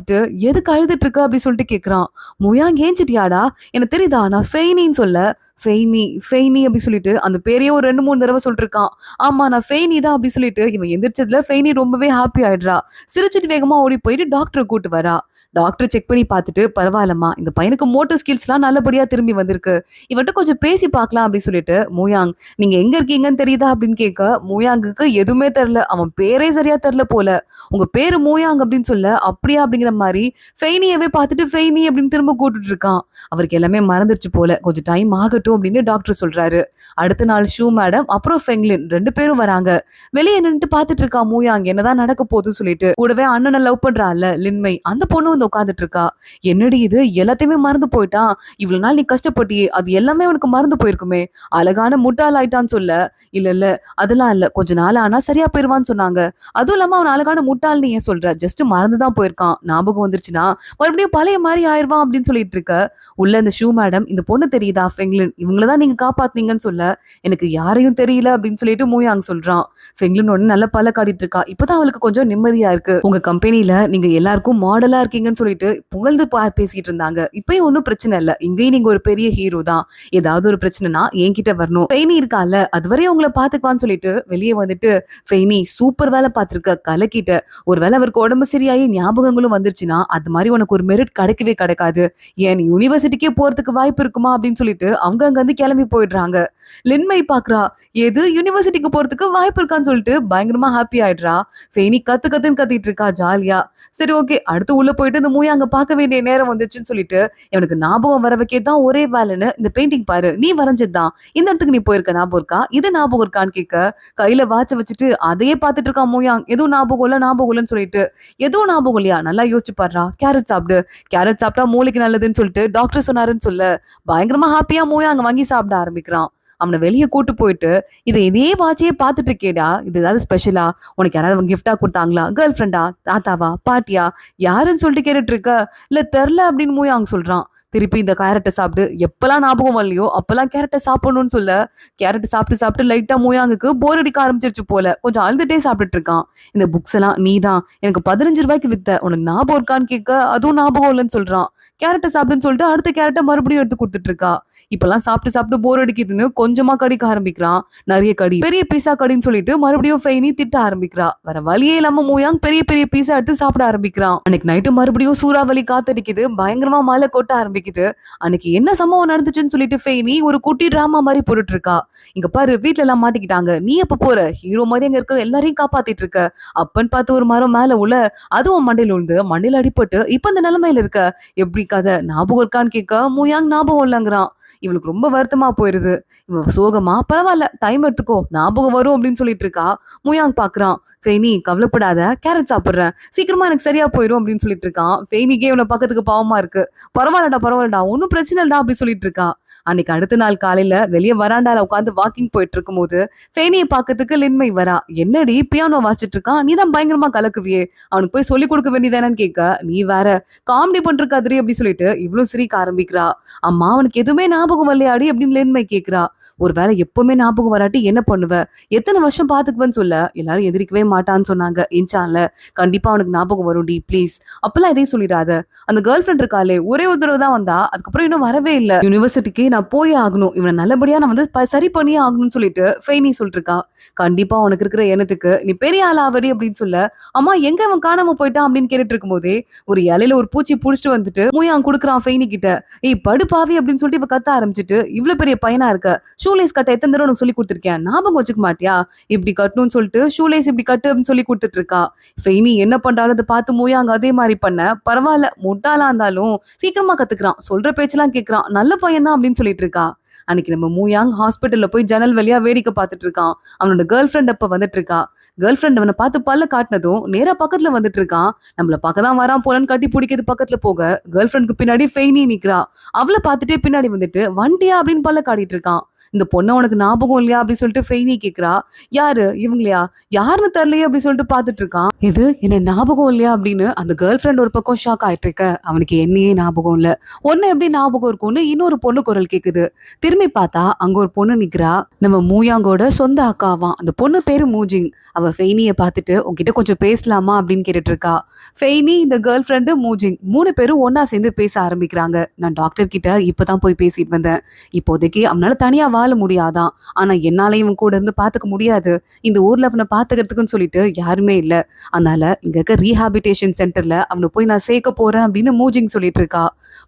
[SPEAKER 1] எதுக்கு அழுதுட்டு இருக்க அப்படி சொல்லிட்டு கேட்கிறான். மூயாங் ஏஞ்சிட்டியாடா, எனக்கு தெரியுதா நான் ஃபெய்னின்னு சொல்ல, ஃபெய்னி ஃபெய்னி அப்படி சொல்லிட்டு அந்த பேரையே ஒரு 2-3 தடவை சொல்லிட்டு இருக்கான். ஆமா நான் ஃபெய்னி தான் அப்படி சொல்லிட்டு இவன் எந்திரிச்சதுல ஃபெய்னி ரொம்பவே ஹாப்பி ஆயிடுறா. சிரிச்சுட்டு வேகமா ஓடி போயிட்டு டாக்டரை கூட்டு வரா. டாக்டர் செக் பண்ணி பார்த்துட்டு, பரவாயில்லம்மா இந்த பையனுக்கு மோட்டர் ஸ்கில்ஸ்லாம் நல்லபடியா திரும்பி வந்திருக்கு, இவன்ட்ட கொஞ்சம் பேசி பார்க்கலாம் அப்படின்னு சொல்லிட்டு, மூயாங் நீங்க எங்க இருக்கீங்கன்னு தெரியுதா அப்படின்னு கேட்க, மூயாங்குக்கு எதுவுமே தெரியல, அவன் பேரே சரியா தெரியல போல. உங்க பேரு மூயாங் அப்படின்னு சொல்ல, அப்படியா அப்படிங்கிற மாதிரி ஃபெய்னியவே பார்த்துட்டு ஃபெய்னி அப்படின்னு திரும்ப கூட்டுட்டு இருக்கான். அவருக்கு எல்லாமே மறந்துருச்சு போல, கொஞ்சம் டைம் ஆகட்டும் அப்படின்னு டாக்டர் சொல்றாரு. அடுத்த நாள் ஷூ மேடம் அப்புறம் ஃபெங்லின் 2 பேரும் வராங்க. வெளியே நின்னுட்டு பார்த்துட்டு இருக்கா மூயாங் என்னதான் நடக்க போகுதுன்னு சொல்லிட்டு. கூடவே அண்ணனை லவ் பண்றான்ல லின்மை, அந்த பொண்ணு வந்து உட்காந்துட்டு இருக்கா. என்னடி இது எல்லாத்தையுமே மறந்து போயிட்டான், இவ்வளவு நாள் நீ கஷ்டப்பட்டியே அது எல்லாமே உனக்கு மறந்து போயிருக்குமே, அழகான முட்டாள் ஆயிட்டான்னு சொல்ல. இல்ல இல்ல, அதெல்லாம் இல்ல, கொஞ்ச நாள் ஆனா சரியா போயிருவான்னு சொன்னாங்க. அதுவும் இல்லாம அவன் அழகான முட்டாள்னு ஏன் சொல்ற, ஜஸ்ட் மறந்துதான் போயிருக்கான், ஞாபகம் வந்துருச்சுன்னா மறுபடியும் பழைய மாதிரி ஆயிருவான் அப்படின்னு சொல்லிட்டு இருக்க. உள்ள இந்த ஷூ மேடம், இந்த பொண்ணு தெரியுதா ஃபெங்லின், இவங்களதான் நீங்க காப்பாத்துனீங்கன்னு சொல்ல. எனக்கு யாரையும் தெரியல அப்படின்னு சொல்லிட்டு மூயாங் சொல்றான். ஃபெங்லின் உடனே நல்ல பல்ல காட்டிட்டு இருக்கா. இப்பதான் அவளுக்கு கொஞ்சம் நிம்மதியா இருக்கு. உங்க கம்பெனில நீங்க எல்லாருக்கும் மாடலா இருக்கீங்கன்னு சொல்லிட்டு புகழ்ந்து பேசிட்டு இருந்தாங்க. இப்பயும் ஒன்னும் பிரச்சனை இல்ல, இங்கேயும் நீங்க ஒரு பெரிய ஹீரோ தான். ஏதாவது ஒரு பிரச்சனைனா என்கிட்ட வரணும். ஃபெய்னி இருக்கால, அதுவரை உங்களை பாத்துக்குவான்னு சொல்லிட்டு வெளியே வந்துட்டு, ஃபெய்னி சூப்பர் வேலை பார்த்திருக்க, கலக்கிட்ட. ஒருவேளை அவருக்கு உடம்பு சரியாயி ஞாபகங்களும் வந்துருச்சுன்னா அது மாதிரி உனக்கு ஒரு மெரிட் கிடைக்கவே கிடைக்காது. ஏன் யூனிவர்சிட்டிக்கே போறதுக்கு வாய்ப்பு இருக்குமா அப்படின்னு சொல்லிட்டு அவங்க அங்க இருந்து கிளம்பி போயிடுறாங்க. லின்மை பாக்குறா, எது யூனிவர்சிட்டிக்கு போறதுக்கு வாய்ப்பு இருக்கான்னு சொல்லிட்டு பயங்கரமா ஹாப்பி ஆயிடுறா. ஃபெய்னி கத்து கத்துன்னு கத்திட்டு இருக்கா ஜாலியா. சரி ஓகே, அடுத்து உள்ள போயிட்டு இந்த மூயா அங்க பார்க்க வேண்டிய நேரம் வந்துச்சுன்னு சொல்லிட்டு, எனக்கு ஞாபகம் வர வைக்கதான் ஒரே வேலைன்னு இந்த பெயிண்டிங் பாரு, நீ வரைஞ்சதுதான், இந்த இடத்துக்கு நீ போயிருக்க ஞாபகம் இருக்கா, இது ஞாபகம் இருக்கான்னு கேட்க, கையில வாட்ச வச்சுட்டு அதையே பார்த்துட்டு இருக்கா மூயாங். எதுவும் ஞாபகம் இல்ல ஞாபகம் இல்லன்னு சொல்லிட்டு. எதுவும் ஞாபகம் இல்லையா, நல்லா யோசிச்சு பாடுறா, கேரட் சாப்பிடு, கேரட் சாப்பிட்டா மூளைக்கு நல்லதுன்னு சொல்லிட்டு டாக்டர் சொன்னாருன்னு சொல்ல, பயங்கரமா ஹாப்பியா மூயாங் வாங்கி சாப்பிட ஆரம்பிக்கிறான். அவனை வெளியே கூட்டு போயிட்டு, இதே வாட்சியே பார்த்துட்டு இருக்கேடா, இது ஏதாவது ஸ்பெஷலா, உனக்கு யாராவது கிஃப்டா கொடுத்தாங்களா, கேர்ள் ஃப்ரெண்டா, தாத்தாவா, பாட்டியா, யாருன்னு சொல்லிட்டு கேட்டுட்டு இருக்க. இல்ல தெரில அப்படின்னு மூயாங் சொல்றான். திருப்பி இந்த கேரட்டை சாப்பிட்டு, எப்பெல்லாம் ஞாபகம் வரலையோ அப்பெல்லாம் கேரட்டை சாப்பிடணும்னு சொல்ல, கேரட் சாப்பிட்டு சாப்பிட்டு லைட்டா மூயாங்குக்கு போர் அடிக்க ஆரம்பிச்சிருச்சு போல, கொஞ்சம் அழுதுட்டே சாப்பிட்டுட்டு இருக்கான். இந்த புக்ஸ் எல்லாம் நீதான் எனக்கு 15 ரூபாய்க்கு வித்த, உனக்கு ஞாபகம் இருக்கான்னு கேட்க, அதுவும் ஞாபகம் இல்லைன்னு சொல்றான். கேரட்டை சாப்பிடுன்னு சொல்லிட்டு அடுத்த கேரட்டை மறுபடியும் எடுத்து கொடுத்துட்டு இருக்கா. இப்பெல்லாம் சாப்பிட்டு சாப்பிட்டு போர் அடிக்குதுன்னு கொஞ்சமா கடிக்க ஆரம்பிக்கிறான். நிறைய கடி, பெரிய பீஸா கடின்னு சொல்லிட்டு மறுபடியும் ஃபெய்னி திட்ட ஆரம்பிக்கிறா. வேற வழியே இல்லாம மூயாங் பெரிய பெரிய பீஸா எடுத்து சாப்பிட ஆரம்பிக்கிறான். அன்னைக்கு நைட்டு மறுபடியும் சூறாவளி காத்தடிக்குது, பயங்கரமா மழை கொட்ட ஆரம்பிக்குது. அன்னைக்கு என்ன சம்பவம் நடந்துச்சுன்னு சொல்லிட்டு ஃபெய்னி ஒரு குட்டி டிராமா மாதிரி போட்டுட்டு இருக்கா. இங்க பாரு, வீட்டுல எல்லாம் மாட்டிக்கிட்டாங்க, நீ எப்ப போற, ஹீரோ மாதிரி அங்க இருக்க எல்லாரையும் காப்பாத்திட்டு இருக்க, அப்பன்னு பார்த்து ஒரு மரம் மேல உள்ள, அதுவும் மண்டையில விழுந்து மண்டையில அடிபட்டு இப்ப அந்த நிலைமையில இருக்க, எப்படி கதை, ஞாபகம் இருக்கான்னு கேட்க மூயாங் ஞாபகம் இல்லைங்கிறான். இவளுக்கு ரொம்ப வருத்தமா போயிருது. இவ சோகமா, பரவாயில்ல டைம் எடுத்துக்கோ ஞாபகம் வரும் அப்படின்னு சொல்லிட்டு இருக்கா. மூயாங் பாக்குறான். ஃபெய்னி கவலைப்படாத, கேரட் சாப்பிடுறேன், சீக்கிரமா எனக்கு சரியா போயிடும் அப்படின்னு சொல்லிட்டு இருக்கான். ஃபெய்னிக்கே இவனை பக்கத்துக்கு பாவமா இருக்கு. பரவாயில்லடா ஒன்னும் பிரச்சனை இல்லடா அப்படி சொல்லிட்டு இருக்கா. அன்னைக்கு அடுத்த நாள் காலையில வெளியே வராண்டால உட்காந்து வாக்கிங் போயிட்டு இருக்கும் போது ஃபெய்னியை பாக்கிறதுக்கு லின்மை வரா. என்னடி பியானோ வாசிச்சுட்டு இருக்கான், நீ தான் பயங்கரமா கலக்குவியே, அவனுக்கு போய் சொல்லி கொடுக்க வேண்டியதானு கேட்க, நீ வேற காமெடி பண்றக்காதிரி அப்படி சொல்லிட்டு இவ்வளவு சிரிக்க ஆரம்பிக்கிறா. அம்மா அவனுக்கு எதுவுமே ஞாபகம் வரலையாடி அப்படின்னு லின்மை கேட்கிறா. ஒரு வேலை எப்பவுமே ஞாபகம் வராட்டி என்ன பண்ணுவ, எத்தனை வருஷம் பாத்துக்குவேன்னு சொல்ல, எல்லாரும் எதிர்க்கவே மாட்டான்னு சொன்னாங்க இன்சான்ல, கண்டிப்பா அவனுக்கு ஞாபகம் வரும் டி ப்ளீஸ், அப்பெல்லாம் எதையும் சொல்லிடாத. அந்த கேர்ள் ஃப்ரெண்ட் இருக்காளே ஒரே ஒரு தடவை தான் வந்தா, அதுக்கப்புறம் இன்னும் வரவே இல்லை, யூனிவர்சிட்டிக்கு நான் போயே ஆகணும், இவனை நல்லபடியா நான் வந்து சரி பண்ணியே ஆகணும்னு சொல்லிட்டு ஃபெய்னி சொல்லிட்டு இருக்கா. கண்டிப்பா உனக்கு இருக்கிற எண்ணத்துக்கு நீ பெரிய ஆளாவடி அப்படின்னு சொல்ல, அம்மா எங்க அவன் காணாம போயிட்டான் அப்படின்னு கேட்டுட்டு இருக்கும் போதே ஒரு இலையில ஒரு பூச்சி புடிச்சிட்டு வந்துட்டு மூயான் கொடுக்குறான் ஃபெய்னி கிட்ட. ஏய் படுப்பாவி அப்படின்னு சொல்லிட்டு இவ கத்த ஆரம்பிச்சுட்டு, இவ்வளவு பெரிய பையனா இருக்க, ஷூலேஸ் கட்ட எத்தனை தடவை உனக்கு சொல்லி கொடுத்துருக்கேன், ஞாபகம் வச்சுக்க மாட்டியா, இப்படி கட்டணும்னு சொல்லிட்டு ஷூலேஸ் இப்படி கட்டு அப்படின்னு சொல்லி கொடுத்துட்டு இருக்கா. ஃபெய்னி என்ன பண்றாலும் அதை பார்த்து மூயாங்க அதே மாதிரி பண்ண, பரவாயில்ல முட்டாளா இருந்தாலும் சீக்கிரமா கத்துக்கிறான், சொல்ற பேச்செல்லாம் கேட்கறான், நல்ல பையன் தான் அப்படின்னு சொல்லிட்டு இருக்கா. அன்னைக்கு நம்ம மூயாங் ஹாஸ்பிட்டல்ல போய் ஜன்னல் வழியா வேடிக்கை பார்த்துட்டு இருக்கான். அவனோட கேர்ள் ஃப்ரெண்ட் அப்ப வந்துட்டு இருக்கா. கேர்ள் ஃப்ரெண்ட் அவனை பார்த்து பல்ல காட்டினதும் நேரா பக்கத்துல வந்துட்டு இருக்கான். நம்மள பக்கதான் வரான் போலன்னு கட்டி பிடிக்கிறது பக்கத்துல போக, கேர்ள் ஃப்ரெண்டுக்கு பின்னாடி ஃபெய்னி நிக்கிறா. அவளை பார்த்துட்டே பின்னாடி வந்துட்டு வண்டியா அப்படின்னு பல்ல காட்டிட்டு இருக்கான். இந்த பொண்ணு உனக்கு ஞாபகம் இல்லையா அப்படின்னு சொல்லிட்டு ஃபெய்னி கேக்குறா. யாரு இவங்களையா, யாருன்னு தெரியலையே அப்படின்னு சொல்லிட்டு பாத்துட்டு இருக்கான். இது என்ன ஞாபகம் இல்லையா அப்படின்னு அந்த கேர்ள் ஃப்ரெண்ட் ஒரு பக்கம் ஷாக் ஆயிட்டு இருக்க. அவனுக்கு என்னையே ஞாபகம் இல்ல, ஒன்னு எப்படி ஞாபகம் இருக்கும்னு இன்னொரு பொண்ணு குரல் கேக்குது. திரும்பி பார்த்தா அங்க ஒரு பொண்ணு நிக்கிறா. நம்ம மூயாங்கோட சொந்த அக்காவான். அந்த பொண்ணு பேரு மூஜிங். அவ ஃபெய்னியை பார்த்துட்டு உங்ககிட்ட கொஞ்சம் பேசலாமா அப்படின்னு கேட்டுட்டு இருக்கா. ஃபெய்னி, இந்த கேர்ள் ஃப்ரெண்டு மூஜிங் 3 பேரும் ஒன்னா சேர்ந்து பேச ஆரம்பிக்கிறாங்க. நான் டாக்டர் கிட்ட இப்பதான் போய் பேசிட்டு வந்தேன். இப்போதைக்கு அவனால தனியா வாழ முடியாதான், ஆனா என்னாலையும் இவன் கூட இருந்து பாத்துக்க முடியாது, இந்த ஊர்ல அவனை பாத்துக்கிறதுக்குன்னு சொல்லிட்டு யாருமே இல்ல, அதனால இங்க இருக்க ரீஹாபிலிட்டேஷன் சென்டர்ல அவனை போய் நான் சேர்க்க போறேன் அப்படின்னு மூஜிங் சொல்லிட்டு இருக்கா.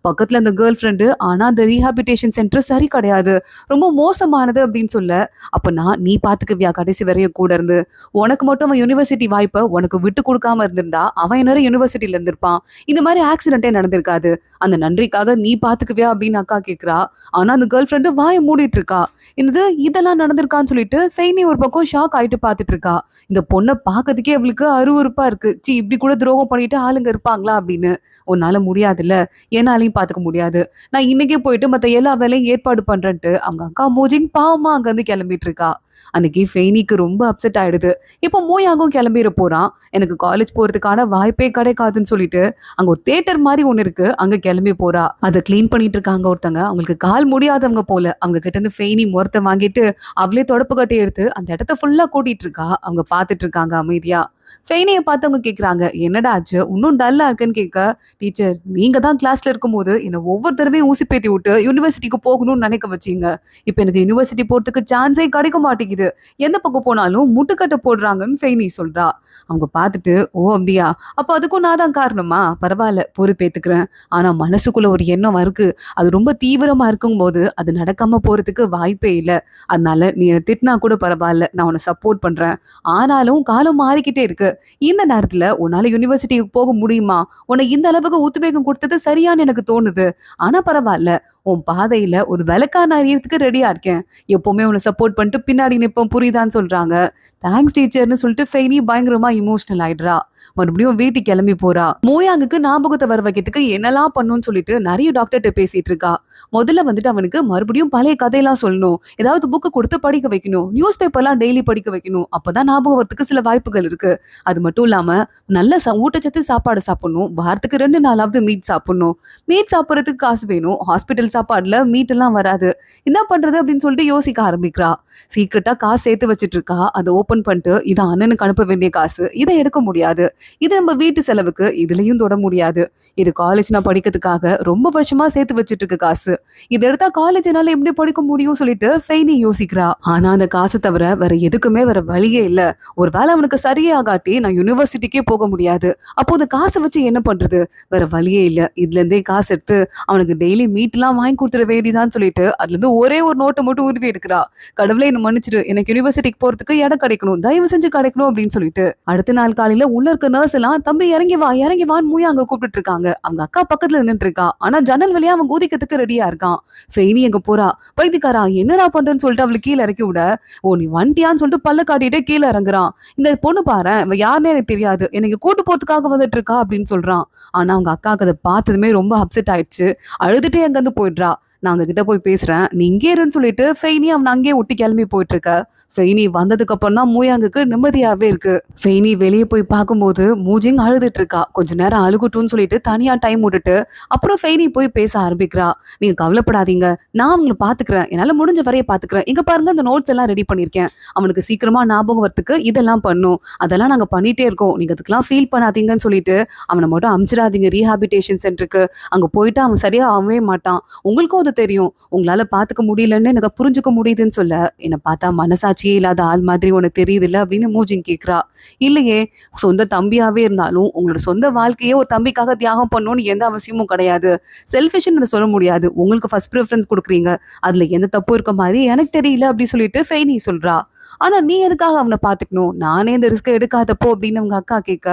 [SPEAKER 1] பக்கத்துல அந்த கேர்ள் ஃப்ரெண்டு, ஆனா அந்த ரீஹாபிலிட்டேஷன் சென்டர் சரி கிடையாது, ரொம்ப மோசமானது அப்படின்னு சொல்ல, அப்ப நீ பாத்துக்குவியா கடைசி வரைய கூட இருந்து, உனக்கு மட்டும் அவன் யூனிவர்சிட்டி வாய்ப்பை உனக்கு விட்டு கொடுக்காம இருந்திருந்தா அவன் என்ன யூனிவர்சிட்டியில இருந்திருப்பான், இந்த மாதிரி ஆக்சிடென்டே நடந்திருக்காது, அந்த நன்றிக்காக நீ பாத்துக்குவியா அப்படின்னு அக்கா கேக்குறா. ஆனா அந்த கேர்ள் ஃப்ரெண்டு வாயை மூடிட்டு இருக்கா. என்னது இதெல்லாம் நடந்திருக்கான்னு சொல்லிட்டு ஃபெய்னி ஒரு பக்கம் ஷாக் ஆயிட்டு பார்த்துட்டு இருக்கா. இந்த பொண்ண பார்க்கறதுக்கே அவளுக்கு அருவருப்பா இருக்கு. ச்சீ இப்படி கூட துரோகம் பண்ணிட்டு ஆளுங்க இருப்பாங்களா அப்படின்னு. உன்னால முடியாதுல்ல, என்னாலயும் பார்த்துக்க முடியாது. நான் இன்னைக்கே போயிட்டு மத்த எல்லா வேலையும் ஏற்பாடு பண்றேன்ட்டு அவங்க அக்கா மூஜின் பாவமா அங்கருந்து கிளம்பிட்டு இருக்கா. அன்னைக்கு ஃபெய்னிக்கு ரொம்ப அப்செட் ஆயிடுது. இப்போ மூயாங்கும் கிளம்பிற போறான். எனக்கு காலேஜ் போறதுக்கான வாய்ப்பே கிடைக்காதுன்னு சொல்லிட்டு அங்க ஒரு தியேட்டர் மாதிரி ஒண்ணு இருக்கு. அங்க கிளம்பி போறா. அத கிளீன் பண்ணிட்டு இருக்காங்க ஒருத்தங்க. அவங்களுக்கு கால் முடியாதவங்க போல. அவங்க கிட்ட இருந்து ஃபெய்னி முறத்த வாங்கிட்டு அவளே தொடப்பு கட்டி எடுத்து அந்த இடத்த ஃபுல்லா கூட்டிட்டு இருக்கா. அவங்க பார்த்துட்டு இருக்காங்க அமைதியா. ஃபெய்னிய பார்த்து அவங்க கேக்குறாங்க, என்னடா ஆச்சு இன்னும் டல்லா இருக்குன்னு கேட்க, டீச்சர் நீங்க தான் கிளாஸ்ல இருக்கும்போது என்ன ஒவ்வொரு தடவையும் ஊசி பேத்தி விட்டு யூனிவர்சிட்டிக்கு போகணும்னு நினைக்க வச்சீங்க. இப்ப எனக்கு யூனிவர்சிட்டி போறதுக்கு சான்ஸே கிடைக்க மாட்டேங்குது. எந்த பக்கம் போனாலும் முட்டுக்கட்டை போடுறாங்கன்னு ஃபெய்னி சொல்றா. அவங்க பார்த்துட்டு, ஓ அப்படியா, அப்ப அதுக்கும் நான் தான் காரணமா, பரவாயில்ல பொறுப்பேத்துக்கிறேன். ஆனா மனசுக்குள்ள ஒரு எண்ணம் இருக்கு. அது ரொம்ப தீவிரமா இருக்கும்போது அது நடக்காம போறதுக்கு வாய்ப்பே இல்லை. அதனால நீ என்னை திட்டினா கூட பரவாயில்ல, நான் உன்னை சப்போர்ட் பண்றேன். ஆனாலும் காலம் மாறிக்கிட்டே இருக்கு. இந்த நேரத்துல உன்னால யூனிவர்சிட்டிக்கு போக முடியுமா? உன்னை இந்த அளவுக்கு உத்வேகம் கொடுத்தது சரியான்னு எனக்கு தோணுது. ஆனா பரவாயில்ல, உன் பாதையில ஒரு விளக்கா நான் எரியறதுக்கு ரெடியா இருக்கேன். எப்பவுமே உன்னை சப்போர்ட் பண்ணிட்டு பின்னாடி நிப்பேன், புரியுதான்னு சொல்றாங்க. தேங்க்ஸ் டீச்சர்னு சொல்லிட்டு ஃபெய்னி பயங்கரமா இமோஷனல் ஆயிடுறா. மறுபடியும் வீட்டுக்கு கிளம்பி போறா. மோயாங்குக்கு ஞாபகத்தை வர வைக்கிறதுக்கு என்னெல்லாம் பண்ணுன்னு சொல்லிட்டு நிறைய டாக்டர்கிட்ட பேசிட்டு இருக்கா. முதல்ல வந்துட்டு அவனுக்கு மறுபடியும் பழைய கதையெல்லாம் சொல்லணும். ஏதாவது புக்கு கொடுத்து படிக்க வைக்கணும். நியூஸ் பேப்பர்லாம் டெய்லி படிக்க வைக்கணும். அப்பதான் ஞாபகம் வரத்துக்கு சில வாய்ப்புகள் இருக்கு. அது மட்டும் இல்லாம நல்ல ஊட்டச்சத்து சாப்பாடு சாப்பிடணும். வாரத்துக்கு 2 நாளாவது மீட் சாப்பிடணும். மீட் சாப்பிடறதுக்கு காசு வேணும். ஹாஸ்பிட்டல் சாப்பாடுல மீட் எல்லாம் வராது. என்ன பண்றது அப்படின்னு சொல்லிட்டு யோசிக்க ஆரம்பிக்கிறா. சீக்கிரட்டா காசு சேர்த்து வச்சிட்டு இருக்கா. அதை ஓபன் பண்ணிட்டு இதை அண்ணனுக்கு அனுப்ப வேண்டிய காசு, இதை எடுக்க முடியாது. இது நம்ம வீட்டு செலவுக்கு, இதுலயும் தொட முடியாது. இது காலேஜ் நான் படிக்கிறதுக்காக ரொம்ப வருஷமா சேர்த்து வச்சிட்டு இருக்க காசு. இதை எடுத்தா காலேஜ் என்னால எப்படி படிக்க முடியும் சொல்லிட்டு ஃபெய்னி யோசிக்கிறா. ஆனா அந்த காசை தவிர வேற எதுக்குமே வேற வழியே இல்ல. ஒருவேளை அவனுக்கு சரியே ஆகாட்டி நான் யூனிவர்சிட்டிக்கே போக முடியாது. அப்போ அந்த காசை வச்சு என்ன பண்றது? வேற வழியே இல்ல. இதுல இருந்தே காசு எடுத்து அவனுக்கு டெய்லி மீட் எல்லாம் வாங்கி கொடுத்துட வேண்டியதான்னு சொல்லிட்டு அதுல இருந்து ஒரே ஒரு நோட்டை மட்டும் உருவி எடுக்கிறா. கடவுளே என்ன மன்னிச்சிரு, எனக்கு யூனிவர்சிட்டிக்கு போறதுக்கு இடம் கிடைக்கணும், தயவு செஞ்சு கிடைக்கணும் அப்படின்னு சொல்லிட்டு அடுத்த நாள் காலையில உள்ள இருக்க நர்ஸ் எல்லாம், தம்பி இறங்கி வா இறங்கி வான்னு மூயா அங்க கூப்பிட்டு இருக்காங்க. அவங்க அக்கா பக்கத்துல நின்றுட்டு இருக்கா. ஆனா ஜன்னல் வழியா அவன் குதிக்கிறதுக்கு ரெடியா இருக்கான். ஃபெய்னி எங்க போறா. பைத்தியக்காரா என்னடா பண்றேன்னு சொல்லிட்டு அவளுக்கு கீழே இறக்கி விட, ஓ நீ வண்டியான்னு சொல்லிட்டு பல்ல காட்டிட்டு கீழே இறங்குறான். இந்த பொண்ணு பாரு, இவ யாருன்னே எனக்கு தெரியாது, எனக்கு கூட்டு போறதுக்காக வந்துட்டு இருக்கா அப்படின்னு சொல்றான். ஆனா அவங்க அக்காவுக்கு அதை பார்த்ததுமே ரொம்ப அப்செட் ஆயிடுச்சு. அழுதுட்டே அங்க இருந்து போயிடுறா. நான் அவங்க கிட்ட போய் பேசுறேன், நீ இங்கே இருன்னு சொல்லிட்டு ஃபெய்னி அவனை அங்கேயே ஒட்டி கிளம்பி போயிட்டு இருக்க. ஃபெய்னி வந்ததுக்கு அப்புறம் தான் மூயாங்குக்கு நிம்மதியாவே இருக்கு. ஃபெய்னி வெளியே போய் பார்க்கும்போது மூஜிங் அழுதுட்டு இருக்கா. கொஞ்ச நேரம் அழுகட்டும்னு சொல்லிட்டு தனியா டைம் விட்டுட்டு அப்புறம் ஃபெய்னி போய் பேச ஆரம்பிக்கிறா. நீங்க கவலைப்படாதீங்க, நான் அவங்களை பாத்துக்கிறேன், என்னால முடிஞ்ச வரைய பாத்துக்கிறேன். இங்க பாருங்க, அந்த நோட்ஸ் எல்லாம் ரெடி பண்ணிருக்கேன். அவனுக்கு சீக்கிரமா ஞாபகம் வரத்துக்கு இதெல்லாம் பண்ணும். அதெல்லாம் நாங்க பண்ணிட்டே இருக்கோம், நீங்க அதுக்கெல்லாம் ஃபீல் பண்ணாதீங்கன்னு சொல்லிட்டு அவனை மட்டும் அமிச்சிடாதீங்க ரீஹாபிடேஷன் சென்டருக்கு. அங்க போயிட்டு அவன் சரியா ஆகவே மாட்டான். உங்களுக்கும் அது தெரியும். உங்களால பாத்துக்க முடியலன்னு எனக்கு புரிஞ்சுக்க முடியுதுன்னு சொல்ல, என்னை பார்த்தா மனசாட்சியே இல்லாத ஆள் மாதிரி உனக்கு தெரியுது இல்ல அப்படின்னு மூஜிங் கேக்குறா. இல்லையே, சொந்த தம்பியாவே இருந்தாலும் உங்களோட சொந்த வாழ்க்கையே ஒரு தம்பிக்காக தியாகம் பண்ணணும்னு எந்த அவசியமும் கிடையாது. செல்ஃபிஷ்னு சொல்ல முடியாது. உங்களுக்கு ஃபர்ஸ்ட் ப்ரிஃபரன்ஸ் கொடுக்குறீங்க, அதுல எந்த தப்பு இருக்க மாதிரி எனக்கு தெரியல அப்படி சொல்லிட்டு ஃபெய்னி சொல்றா. ஆனா நீ எதுக்காக அவனை பாத்துக்கணும்? நானே இந்த ரிஸ்க் எடுக்காதப்போ அப்படின்னு அவங்க அக்கா கேட்க,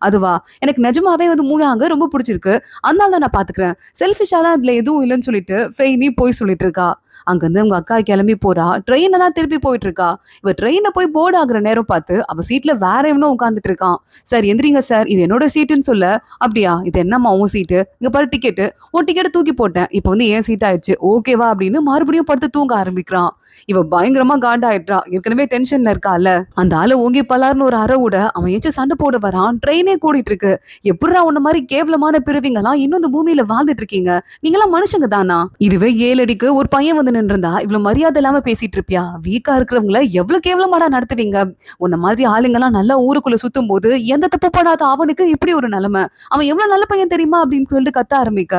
[SPEAKER 1] அதுவா, எனக்கு நிஜமாவே வந்து மூயாங்க ரொம்ப பிடிச்சிருக்கு, அதனால தான் நான் பாத்துக்கிறேன், செல்ஃபிஷாலாம் அதுல எதுவும் இல்லைன்னு சொல்லிட்டு ஃபெய்னி போய் சொல்லிட்டு இருக்கா. அங்கிருந்து அவங்க அக்கா கிளம்பி போறா. ட்ரெயினை தான் திருப்பி போயிட்டு இருக்கா. இவ ட்ரெயினை போய் போர்டு ஆகுற நேரம் பார்த்து அவ சீட்ல வேற எவனோ உட்காந்துட்டு இருக்கான். சார் எந்திரிங்க சார், இது என்னோட சீட்டுன்னு சொல்ல, அப்படியா, இது என்னம்மா உன் சீட்டு, இங்க பாரு டிக்கெட்டு, உன் டிக்கெட்டை தூக்கி போட்டேன், இப்போ வந்து ஏன் சீட் ஆயிடுச்சு, ஓகேவா அப்படின்னு மறுபடியும் படுத்து தூங்க ஆரம்பிக்கிறான். இவ பயங்கரமா காண்டாயிடுறா. ஏற்கனவே டென்ஷன்ல இருக்கால. அந்த ஆளு ஓங்கி பலார்னு ஒரு அற விட அவன் ஏச்சு சண்டை போட வரான். ட்ரெயினே கூடிட்டு இருக்கு. எப்படிடா உன்ன மாதிரி கேவலமான பிறவிங்கலாம் இன்னும் இந்த பூமியில வாழ்ந்துட்டு இருக்கீங்க? நீங்களாம் மனுஷங்க தானா? இதுவே 7 அடிக்கு ஒரு பையன் வந்து நின்றுந்தா இவ்வளவு மரியாதை இல்லாம பேசிட்டு இருப்பியா? வீக்கா இருக்கிறவங்கள எவ்வளவு கேவலமாடா நடத்துவீங்க? உன்ன மாதிரி ஆளுங்கெல்லாம் நல்லா ஊருக்குள்ள சுத்தும் போது எந்த தப்பு பண்ணாத அவனுக்கு இப்படி ஒரு நிலைமை. அவன் எவ்வளவு நல்ல பையன் தெரியுமா அப்படின்னு சொல்லிட்டு கத்த ஆரம்பிக்க,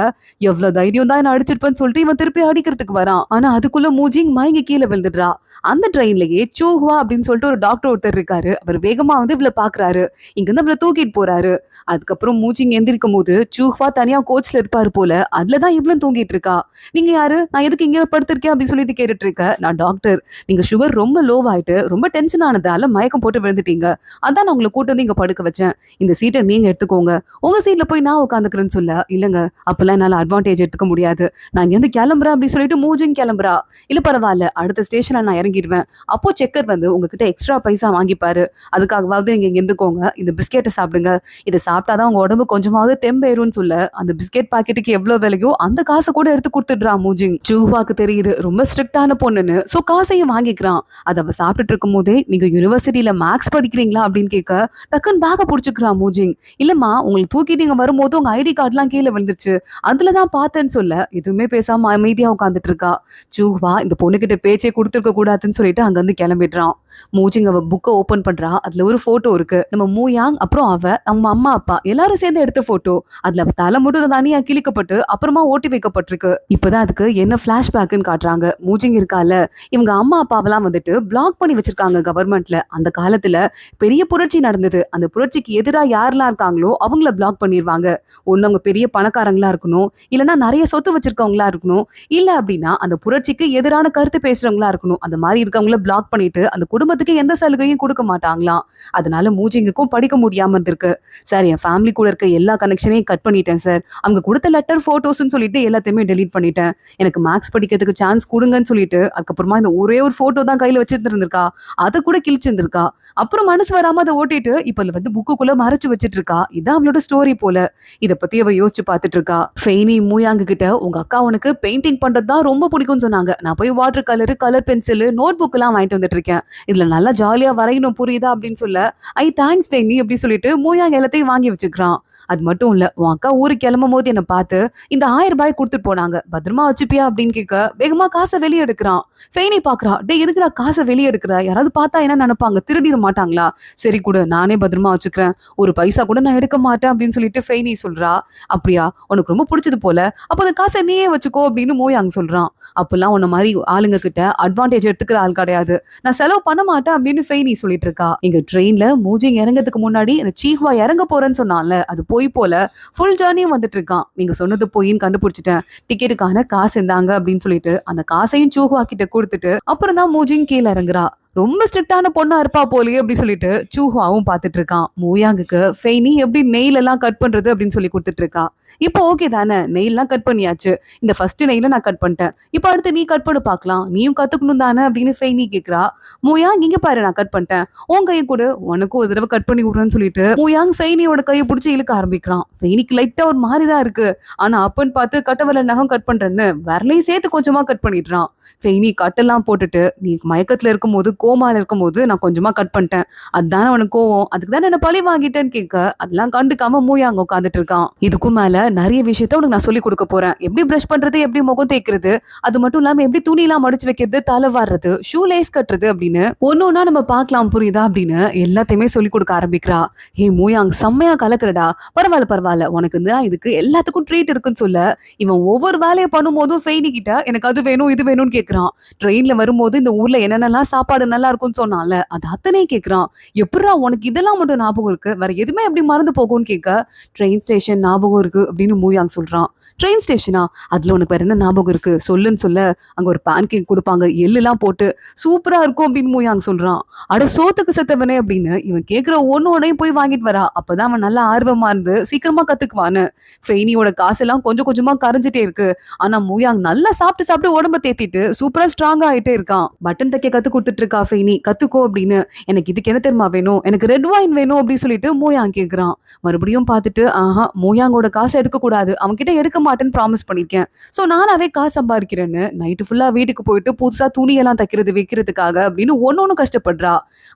[SPEAKER 1] எவ்வளவு தைரியம் தான் என்ன அடிச்சிருப்பேன்னு சொல்லிட்டு இவன் திருப்பி அடிக்கிறதுக்கு வரான். ஆனா அதுக்குள்ள மூஜிங் மயங்கி கீழே விழுந்துடுறா. அந்த ட்ரெயின்லயே சூஹுவா அப்படின்னு சொல்லிட்டு ஒரு டாக்டர் ஒருத்தர் இருக்காரு. அவர் வேகமா வந்து இவள பாக்குறாரு. இங்கிருந்து இவள தூக்கிட்டு போறாரு. அதுக்கப்புறம் மூச்சிங் எந்திரிக்கும் போது சூஹுவா தனியா கோச்ல இருப்பாரு போல. அதுலதான் இவளும் தூங்கிட்டு இருக்கா. நீங்க யாரு? நான் எதுக்கு இங்க படுத்திருக்கேன் அப்படின்னு சொல்லிட்டு கேட்டுட்டு இருக்க. நான் டாக்டர். நீங்க சுகர் ரொம்ப லோவாயிட்டு ரொம்ப டென்ஷன் ஆனதால மயக்கம் போட்டு விழுந்துட்டீங்க. அதான் நான் உங்களை கூட்டு வந்து இங்க படுக்க வச்சேன். இந்த சீட்டை நீங்க எடுத்துக்கோங்க. உங்க சீட்ல போய் நான் உட்காந்துக்கிறேன்னு சொல்ல, இல்லங்க அப்பெல்லாம் என்னால அட்வான்டேஜ் எடுத்துக்க முடியாது. நான் இங்கேருந்து கிளம்புறேன் அப்படின்னு சொல்லிட்டு மூஜிங் கிளம்புறா. இல்ல பரவாயில்ல, அடுத்த ஸ்டேஷன்ல நான் இறங்கிடுவேன். அப்போ செக்கர் வந்து உங்ககிட்ட எக்ஸ்ட்ரா பைசா வாங்கிப்பாரு. அதுக்காகவாவது நீங்க இங்க இருந்துக்கோங்க. இந்த பிஸ்கெட்டை சாப்பிடுங்க. இதை சாப்பிட்டாதான் உங்க உடம்பு கொஞ்சமாவது தெம்பேறும்னு சொல்ல, அந்த பிஸ்கெட் பாக்கெட்டுக்கு எவ்வளவு விலையோ அந்த காசை கூட எடுத்து கொடுத்துடுறா மூஜிங். சூஹுவாக்கு தெரியுது ரொம்ப ஸ்ட்ரிக்டான பொண்ணுன்னு. சோ காசையும் வாங்கிக்கிறான். அதை அவ சாப்பிட்டுட்டு இருக்கும் போதே, நீங்க யூனிவர்சிட்டியில மேக்ஸ் படிக்கிறீங்களா அப்படின்னு கேட்க, டக்குன்னு பேக புடிச்சுக்கிறான் மூஜிங். இல்லம்மா, உங்களுக்கு தூக்கிட்டு இங்க வரும்போது உங்க ஐடி கார்டுலாம் கீழே விழுந்துருச்சு. அதுலதான் பார்த்தேன்னு சொல்ல, எதுவுமே பேசாம அமைதியா உட்காந்துட்டு இருக்கா. சூஹுவா இந்த பொண்ணுகிட்ட பேச்சே கொடுத்துருக்க கூடாதுன்னு சொல்லிட்டு அங்கிருந்து கிளம்பிடுறான். மூஜிங் அவ புக்கை ஓபன் பண்றா. அதுல ஒரு போட்டோ இருக்கு. நம்ம மூயாங் அப்புறம் நம்ம அம்மா அப்பா எல்லாரும் சேர்ந்து எடுத்த போட்டோ. அதுல அவ தலை மட்டும் தனியா கிழிக்கப்பட்டு அப்புறமா ஓட்டி வைக்கப்பட்டிருக்கு. இப்பதான் அதுக்கு என்ன பிளாஷ்பேக்னு காட்டுறாங்க. மூஜிங் இருக்கால, இவங்க அம்மா அப்பாவெல்லாம் வந்துட்டு பிளாக் பண்ணி வச்சிருக்காங்க கவர்மெண்ட்ல. அந்த காலத்துல பெரிய புரட்சி நடந்தது. அந்த புரட்சிக்கு எதிராக யாரெல்லாம் இருக்காங்களோ அவங்கள பிளாக் பண்ணிடுவாங்க. ஒண்ணு அவங்க பெரிய பணக்காரங்களா இருக்கணும், இல்லைன்னா நிறைய சொத்து வச்சிருக்கவங்களா இருக்கணும், இல்ல அப்படின்னா அந்த புரட்சிக்கு எதிரான கருத்து பேசுறவங்களா இருக்கணும். அந்த மாதிரி இருக்கவங்கள பிளாக் பண்ணிட்டு அந்த குடும்பத்துக்கு எந்த சலுகையும் கொடுக்க மாட்டாங்களாம். அதனால மூஜிங்குக்கும் படிக்க முடியாம இருந்திருக்கு. சார், என் ஃபேமிலி கூட இருக்க எல்லா கனெக்ஷனையும் கட் பண்ணிட்டேன் சார். அவங்க கொடுத்த லெட்டர் போட்டோஸ்ன்னு சொல்லிட்டு எல்லாத்தையுமே டெலீட் பண்ணிட்டேன். எனக்கு மேக்ஸ் படிக்கிறதுக்கு சான்ஸ் கொடுங்கன்னு சொல்லிட்டு அதுக்கப்புறமா இந்த ஒரே ஒரு போட்டோ தான் கையில வச்சிருந்திருக்கா. அதை கூட கிழிச்சிருந்திருக்கா. அப்புறம் மனசு வராம அதை ஓட்டிட்டு இப்ப வந்து புக்குக்குள்ள மறைச்சு வச்சிட்டு இருக்கா. இதான் அவளோட ஸ்டோரி போல. இத பத்தி அவ யோசிச்சு பார்த்துட்டு இருக்கா. ஃபெய்னி மூயாங்கு கிட்ட, உங்க அக்கா உனக்கு பெயிண்டிங் பண்றது தான் ரொம்ப பிடிக்கும்னு சொன்னாங்க. நான் போய் water colour, colour pencil, notebook எல்லாம் வாங்கிட்டு வந்துட்டு இருக்கேன். இதுல நல்லா ஜாலியா வரையணும் புரியுதா அப்படின்னு சொல்ல, ஐ தேங்க்ஸ் ஃபெய்னி அப்படி சொல்லிட்டு மூயாங் எல்லாத்தையும் வாங்கி வச்சுக்கிறான். அது மட்டும் இல்ல, உன் அக்கா ஊருக்கு கிளம்பும் போது என்ன பார்த்து இந்த 1000 ரூபாய் கொடுத்துட்டு போனாங்க, பத்திரமா வச்சுப்பியா அப்படின்னு கேட்க, வேகமா காசை வெளியே எடுக்கிறான். ஃபெய்னி பாக்குறா. டே, எதுக்குடா காசை வெளியே எடுக்கிற? யாராவது பார்த்தா என்ன நினைப்பாங்க? திருடிட மாட்டாங்களா? சரி கூட, நானே பத்திரமா வச்சுக்கிறேன். ஒரு பைசா கூட நான் எடுக்க மாட்டேன் அப்படின்னு சொல்லிட்டு ஃபெய்னி சொல்றா. அப்படியா, உனக்கு ரொம்ப பிடிச்சது போல, அப்ப அந்த காசை நீயே வச்சுக்கோ அப்படின்னு மூயாங் சொல்றான். அப்பெல்லாம் உன்ன மாதிரி ஆளுங்க கிட்ட அட்வான்டேஜ் எடுத்துக்கிற ஆள் கிடையாது. நான் செலவு பண்ண மாட்டேன் அப்படின்னு ஃபெய்னி சொல்லிட்டு இருக்கா. இங்க ட்ரெயின்ல மூஜிங் இறங்கிறதுக்கு முன்னாடி அந்த சீஹுவா இறங்க போறேன்னு சொன்னான்ல, அது போய் போல ஃபுல் ஜர்னியும் வந்துட்டு இருக்கான். நீங்க சொன்னது போயின்னு கண்டுபிடிச்சிட்டேன். டிக்கெட்டுக்கான காசு இருந்தாங்க அப்படின்னு சொல்லிட்டு அந்த காசையும் சூஹுவா கிட்ட கொடுத்துட்டு அப்புறம் தான் மூஜிங் கீழே இறங்குறா. ரொம்ப ஸ்ட்ரிக்டான பொண்ணா இருப்பா போலயே அப்படி சொல்லிட்டு சூஹுவாவும் பார்த்துட்டு இருக்கான். மூயாங்குக்கு ஃபெய்னி எப்படி நெயில் எல்லாம் கட் பண்றது அப்படின்னு சொல்லி கொடுத்துட்டு இருக்கா. இப்போ ஓகே தானே, நெயில்லாம் கட் பண்ணியாச்சு. இந்த ஃபர்ஸ்ட் நெயில நான் கட் பண்ணிட்டேன். இப்போ அடுத்து நீ கட் பண்ணி பார்க்கலாம், நீயும் கத்துக்கணும் தானே அப்படின்னு ஃபெய்னி கேக்குறா. மூயாங், இங்க பாரு, நான் கட் பண்ணிட்டேன், உன் கையை கூட உனக்கும் ஒரு தடவை கட் பண்ணி விடுறேன்னு சொல்லிட்டு மூயாங் ஃபெய்னியோட கையை பிடிச்சி இழுக்க ஆரம்பிக்கிறான். ஃபெய்னிக்கு லைட்டா ஒரு மாதிரிதான் இருக்கு. ஆனா அப்பன்னு பார்த்து கட்டவல நகம் கட் பண்றேன்னு வரலையும் சேர்த்து கொஞ்சமா கட் பண்ணிடுறான். ஃபெய்னி கட்டெல்லாம் போட்டுட்டு, நீ மயக்கத்துல இருக்கும் போது, கோமால இருக்கும் போது நான் கொஞ்சமா கட் பண்ணிட்டேன், அதுதானே உனக்கு கோவம், அதுக்கு தானே என்ன பழி வாங்கிட்டேன்னு கேட்க, அதெல்லாம் கண்டுக்காம மூயாங்க உட்காந்துட்டு இருக்கான். இதுக்கும் மேல நிறைய விஷயத்த உனக்கு நான் சொல்லி கொடுக்க போறேன். எப்படி பிரஷ் பண்றது, எப்படி முகம் தேய்க்கிறது, அது மட்டும் இல்லாம எப்படி துணி எல்லாம் மடிச்சு வைக்கிறது, தலை வாடுறது, ஷூ லேஸ் கட்டுறது அப்படின்னு ஒன்னொன்னா நம்ம பார்க்கலாம் புரியுதா அப்படின்னு எல்லாத்தையுமே சொல்லி கொடுக்க ஆரம்பிக்கிறா. ஹே மூயாங், செம்மையா கலக்குறடா, பரவாயில்ல பரவாயில்ல, உனக்கு இதுக்கு எல்லாத்துக்கும் ட்ரீட் இருக்குன்னு சொல்ல, இவன் ஒவ்வொரு வேலையை பண்ணும் போதும் ஃபெய்னி கிட்ட எனக்கு அது வேணும் இது வேணும்னு கேட்கிறான். ட்ரெயின்ல வரும்போது இந்த ஊர்ல என்னென்னலாம் சாப்பாடு நல்லா இருக்கும்னு சொன்னால அது அத்தனை கேட்கிறான். எப்படா உனக்கு இதெல்லாம் மட்டும் ஞாபகம் இருக்கு, வேற எதுவுமே எப்படி மறந்து போகும்னு கேட்க, ட்ரெயின் ஸ்டேஷன் ஞாபகம் இருக்கு அப்படின்னு மூயாங் சொல்றான். ட்ரெயின் ஸ்டேஷனா, அதுல உனக்கு வேற என்ன ஞாபகம் இருக்கு சொல்லுன்னு சொல்ல, அங்க ஒரு பேன் கேக் கொடுப்பாங்க எள்ளுலாம் போட்டு, சூப்பரா இருக்கும் அப்படின்னு மூயாங் சொல்றான். அட சோத்துக்கு செத்தவனே அப்படின்னு இவன் கேட்கிற ஒன்னையும் போய் வாங்கிட்டு வரா. அப்பதான் அவன் நல்லா ஆர்வமா இருந்து சீக்கிரமா கத்துக்குவான்னு. ஃபெய்னியோட காசெல்லாம் கொஞ்சம் கொஞ்சமா கரைஞ்சிட்டே இருக்கு. ஆனா மூயாங் நல்லா சாப்பிட்டு சாப்பிட்டு உடம்ப தேத்திட்டு சூப்பரா ஸ்ட்ராங்கா ஆயிட்டே இருக்கான். பட்டன் தைக்க கத்து கொடுத்துட்டு இருக்கா ஃபெய்னி. கத்துக்கோ அப்படின்னு. எனக்கு இதுக்கு என்ன தெரியுமா வேணும், எனக்கு ரெட் வைன் வேணும் அப்படின்னு சொல்லிட்டு மூயாங் கேக்குறான். மறுபடியும் பார்த்துட்டு, ஆஹா, மூயாங்கோட காசை எடுக்க கூடாது, அவன் கிட்ட எடுக்க மாட்டேன்னு ப்ராமிஸ் பண்ணிருக்கேன், சோ நானாவே காசு சம்பாதிக்கிறேன்னு நைட்டு ஃபுல்லா வீட்டுக்கு போயிட்டு புதுசா துணியெல்லாம் தைக்கிறது வைக்கிறதுக்காக அப்படின்னு ஒன்னொன்னு கஷ்டப்படுறா.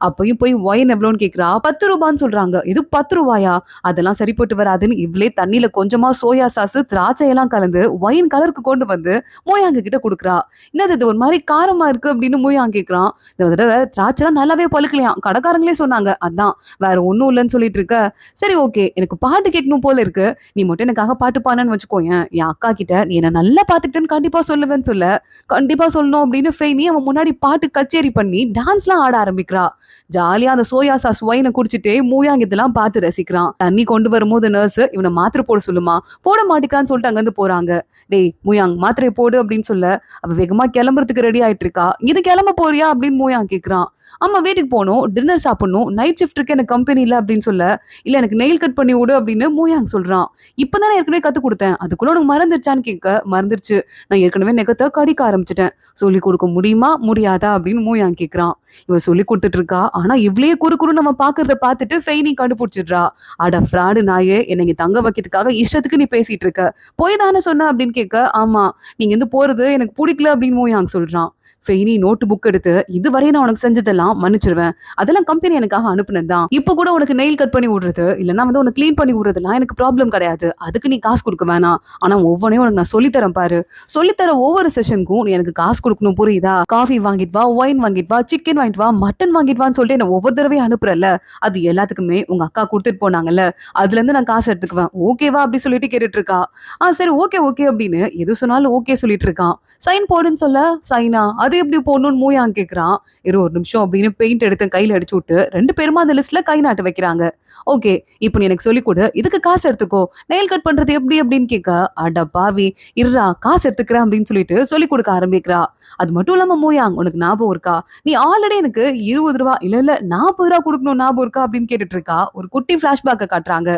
[SPEAKER 1] அப்பயும் போய் ஒயின் எவ்வளோன்னு கேக்குறா. 10 ரூபான்னு சொல்றாங்க. இது 10 ரூபாயா, அதெல்லாம் சரிப்பட்டு வராதுன்னு இவளே தண்ணியில கொஞ்சமா சோயா சாஸ், திராட்சை எல்லாம் கலந்து ஒயின் கலருக்கு கொண்டு வந்து மூயாங்க கிட்ட கொடுக்குறா. என்னது இது ஒரு மாதிரி காரமா இருக்கு அப்படின்னு மூயாங்க கேக்குறான். இந்த தடவை திராட்சைலாம் நல்லாவே பழுக்கலையாம், கடைக்காரங்களே சொன்னாங்க, அதான் வேற ஒன்னும் இல்லைன்னு சொல்லிட்டு இருக்க. சரி ஓகே, எனக்கு பாட்டு கேட்கணும் போல இருக்கு, நீ மட்டும் எனக்காக பாட்டு பாடுன்னு வச்சுக்கோயேன், என் அக்கா கிட்ட நீ என்ன நல்லா பாத்துக்கிட்டேன்னு கண்டிப்பா சொல்லுவேன்னு சொல்ல, கண்டிப்பா சொல்லணும் அப்படின்னு ஃபெய்னி அவன் முன்னாடி பாட்டு கச்சேரி பண்ணி டான்ஸ்லாம் ஆட ஆரம்பிக்கிறா. ஜாலியா அந்த சோயா சாஸ் ஒயின குடிச்சிட்டே மூயாங் இதெல்லாம் பார்த்து ரசிக்கிறான். தண்ணி கொண்டு வரும்போது நர்ஸ் இவனை மாத்திரை போட சொல்லுமா, போட மாட்டேங்கிறான்னு சொல்லிட்டு அங்கிருந்து போறாங்க. டேய் மூயாங் மாத்திரையை போடு அப்படின்னு சொல்ல, அவ வேகமா கிளம்புறதுக்கு ரெடி ஆயிட்டு இருக்கா. இது கிளம்ப போறியா அப்படின்னு மூயாங் கேக்குறான். ஆமா வீட்டுக்கு போகணும், டின்னர் சாப்பிடணும், நைட் ஷிஃப்ட் இருக்கு எனக்கு கம்பெனில அப்படின்னு சொல்ல, இல்ல எனக்கு நெயில் கட் பண்ணி விடு அப்படின்னு மூயாங் சொல்றான். இப்பதானே ஏற்கனவே கத்து கொடுத்தேன், அதுக்குள்ள உனக்கு மறந்துருச்சான்னு கேட்க, மறந்துருச்சு, நான் ஏற்கனவே நெகத்தை கடிக்க ஆரம்பிச்சிட்டேன், சொல்லி கொடுக்க முடியுமா முடியாதா அப்படின்னு மூயாங் கேக்குறான். இவ சொல்லி கொடுத்துட்டு இருக்கா. ஆனா இவ்ளே குறுகுறு நம்ம பாக்குறத பார்த்துட்டு ஃபெய்னி கண்டுபிடிச்சிடுறா. அட ஃப்ராடு நாயே, என்னை இங்க தங்க வைக்கிறதுக்காக இஷ்டத்துக்கு நீ பேசிட்டு இருக்க, போய் தானே சொன்ன அப்படின்னு கேட்க, ஆமா நீங்க இருந்து போறது எனக்கு பிடிக்கல அப்படின்னு மூயாங் சொல்றான். ஃபெய்னி நோட்டு புக் எடுத்து, இதுவரையும் நான் உனக்கு செஞ்சதெல்லாம் மன்னிச்சிருவேன், அதெல்லாம் கம்பெனி எனக்காக அனுப்புனது தான், இப்ப கூட உனக்கு நெயில் கட் பண்ணி விடுறது இல்லைன்னா வந்து உனக்கு கிளீன் பண்ணி விடுறதுலாம் எனக்கு ப்ராப்ளம் கிடையாது, அதுக்கு நீ காசு கொடுக்க வேணாம், ஆனா ஒவ்வொன்றையும் உனக்கு நான் சொல்லித்தரேன் பாரு, சொல்லித்தர ஒவ்வொரு செஷனுக்கும் நீ எனக்கு காசு கொடுக்கணும் புரியுதா, காஃபி வாங்கிட்டு வா, ஒயின் வாங்கிட்டு வா, சிக்கன் வாங்கிட்டு வா, மட்டன் வாங்கிட்டு வான்னு சொல்லிட்டு என்ன ஒவ்வொரு தடவையும் அனுப்புறல, அது எல்லாத்துக்குமே உங்க அக்கா கொடுத்துட்டு போனாங்கல்ல, அதுல இருந்து நான் காசு எடுத்துக்குவேன், ஓகேவா அப்படி சொல்லிட்டு கேட்டுட்டு இருக்கா. சரி ஓகே ஓகே அப்படின்னு எது சொன்னாலும் ஓகே சொல்லிட்டு இருக்கான். சைன் போடுன்னு சொல்ல, சைனா அது எப்படி போடணும்னு மூயாங் கேக்குறான். இரு ஒரு நிமிஷம் அப்படின்னு பெயிண்ட் எடுத்து கையில அடிச்சு விட்டு 2 பேருமா அந்த லிஸ்ட்ல கை நாட்டு வைக்கிறாங்க. ஓகே இப்போ நீ எனக்கு சொல்லிக் கொடு, இதுக்கு காசு எடுத்துக்கோ, நெயில் கட் பண்றது எப்படி அப்படின்னு கேட்க, அட பாவி இருடா காசு எடுத்துக்கிறேன் அப்படின்னு சொல்லிட்டு சொல்லி கொடுக்க ஆரம்பிக்கிறா. அது மட்டும் இல்லாம மூயாங் உனக்கு ஞாபகம் இருக்கா, நீ ஆல்ரெடி எனக்கு 20 ரூபா இல்ல 40 ரூபா கொடுக்கணும் ஞாபகம் இருக்கா அப்படின்னு கேட்டுட்டு இருக்கா. ஒரு குட்டி பிளாஷ்பேக்க காட்டுறாங்க.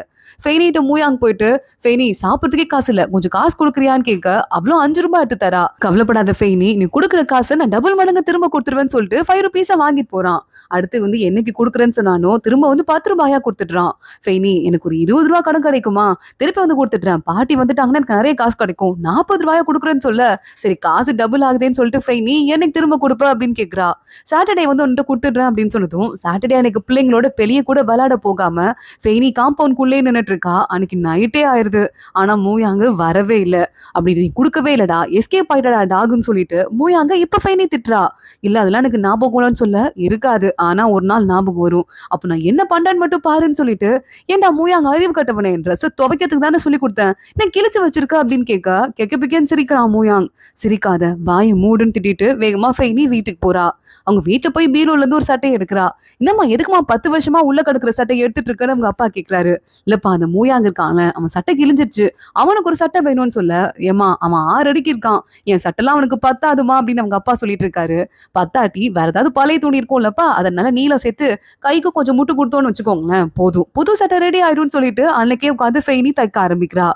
[SPEAKER 1] ஃபெய்னிட்ட மூயாங் போயிட்டு, ஃபெய்னி சாப்பிட்றதுக்கே காசு இல்ல, கொஞ்சம் காசு கொடுக்குறியான்னு கேட்க, அவ்வளோ 5 ரூபாய் எடுத்து தரா. கவலைப்படாத ஃபெய்னி, நீ கொடுக்குற காசை நான் டபுள் மடங்கு திரும்ப கொடுத்துருவேன்னு சொல்லிட்டு 5 ருபீஸை வாங்கிட்டு போறான். அடுத்து வந்து என்னைக்கு கொடுக்குறேன்னு சொன்னானோ திரும்ப வந்து 10 ரூபாயா கொடுத்துடுறான். ஃபெய்னி எனக்கு ஒரு 20 ரூபா கடன் கிடைக்குமா, திருப்பி வந்து கொடுத்துடுறேன், பாட்டி வந்துட்டாங்கன்னா எனக்கு நிறைய காசு கிடைக்கும், 40 ரூபாயா கொடுக்குறேன்னு சொல்ல, சரி காசு டபுள் ஆகுதுன்னு சொல்லிட்டு ஃபெய்னி என்னைக்கு திரும்ப கொடுப்ப அப்படின்னு கேட்கிறா. சாட்டர்டே வந்து உன்கிட்ட கொடுத்துடுறேன் அப்படின்னு சொன்னதும், சாட்டர்டே அன்னைக்கு பிள்ளைங்களோட வெளியே கூட விளையாட போகாம ஃபெய்னி காம்பவுண்ட்குள்ளே நின்னுட்டு இருக்கா. அன்னைக்கு நைட்டே ஆயிருது. ஆனா மூயாங்க வரவே இல்ல. அப்படி நீ குடுக்கவே இல்லடா, எஸ்கேப் ஆயிட்டடா டாகுன்னு சொல்லிட்டு மூயாங்க இப்ப ஃபெய்னி திட்டுறா. இல்ல அதெல்லாம் எனக்கு ஞாபகம் இல்லைன்னு சொல்ல, இருக்காது ஆனா ஒரு நாள் ஞாபகம் வரும், அப்ப நான் என்ன பண்றேன்னு மட்டும் பாருன்னு சொல்லிட்டு, ஏன்டா மூயாங்க அறிவு கட்டவனே, ட்ரெஸ் துவைக்கிறதுக்கு தானே சொல்லி கொடுத்தேன், என்ன கிழிச்சு வச்சிருக்க அப்படின்னு கேட்க, கெக்க பிக்கன்னு சிரிக்கிறான் மூயாங். சிரிக்காத வாயை மூடுன்னு திட்டிட்டு வேகமா ஃபெய்னி வீட்டுக்கு போறா. அவங்க வீட்டுல போய் பீரோல இருந்து ஒரு சட்டையை எடுக்கிறா. என்னம்மா எதுக்குமா 10 வருஷமா உள்ள கிடக்குற சட்டையை எடுத்துட்டு இருக்கன்னு அவங்க அப்பா கேட்கிறாரு. இல்லப்பா அந்த மூயாங்க இருக்கான்ல, அவன் சட்டை கிழிஞ்சிருச்சு, அவனுக்கு ஒரு சட்டை வேணும்னு சொல்ல, ஏமா அவன் 6 அடிக்கு இருக்கான், என் சட்டைலாம் அவனுக்கு பத்தாதுமா அப்படின்னு அவங்க அப்பா சொல்லிட்டு இருக்காரு. பத்தாட்டி வேற ஏதாவது பழைய துணி இருக்கும்லப்பா, அதனால நீளம் சேர்த்து கைக்கு கொஞ்சம் முட்டு கொடுத்தோன்னு வச்சுக்கோங்களேன் போதும், புது சட்டை ரெடி ஆயிரும்னு சொல்லிட்டு அன்னைக்கே உட்காந்து ஃபெய்னி தைக்க ஆரம்பிக்கிறா.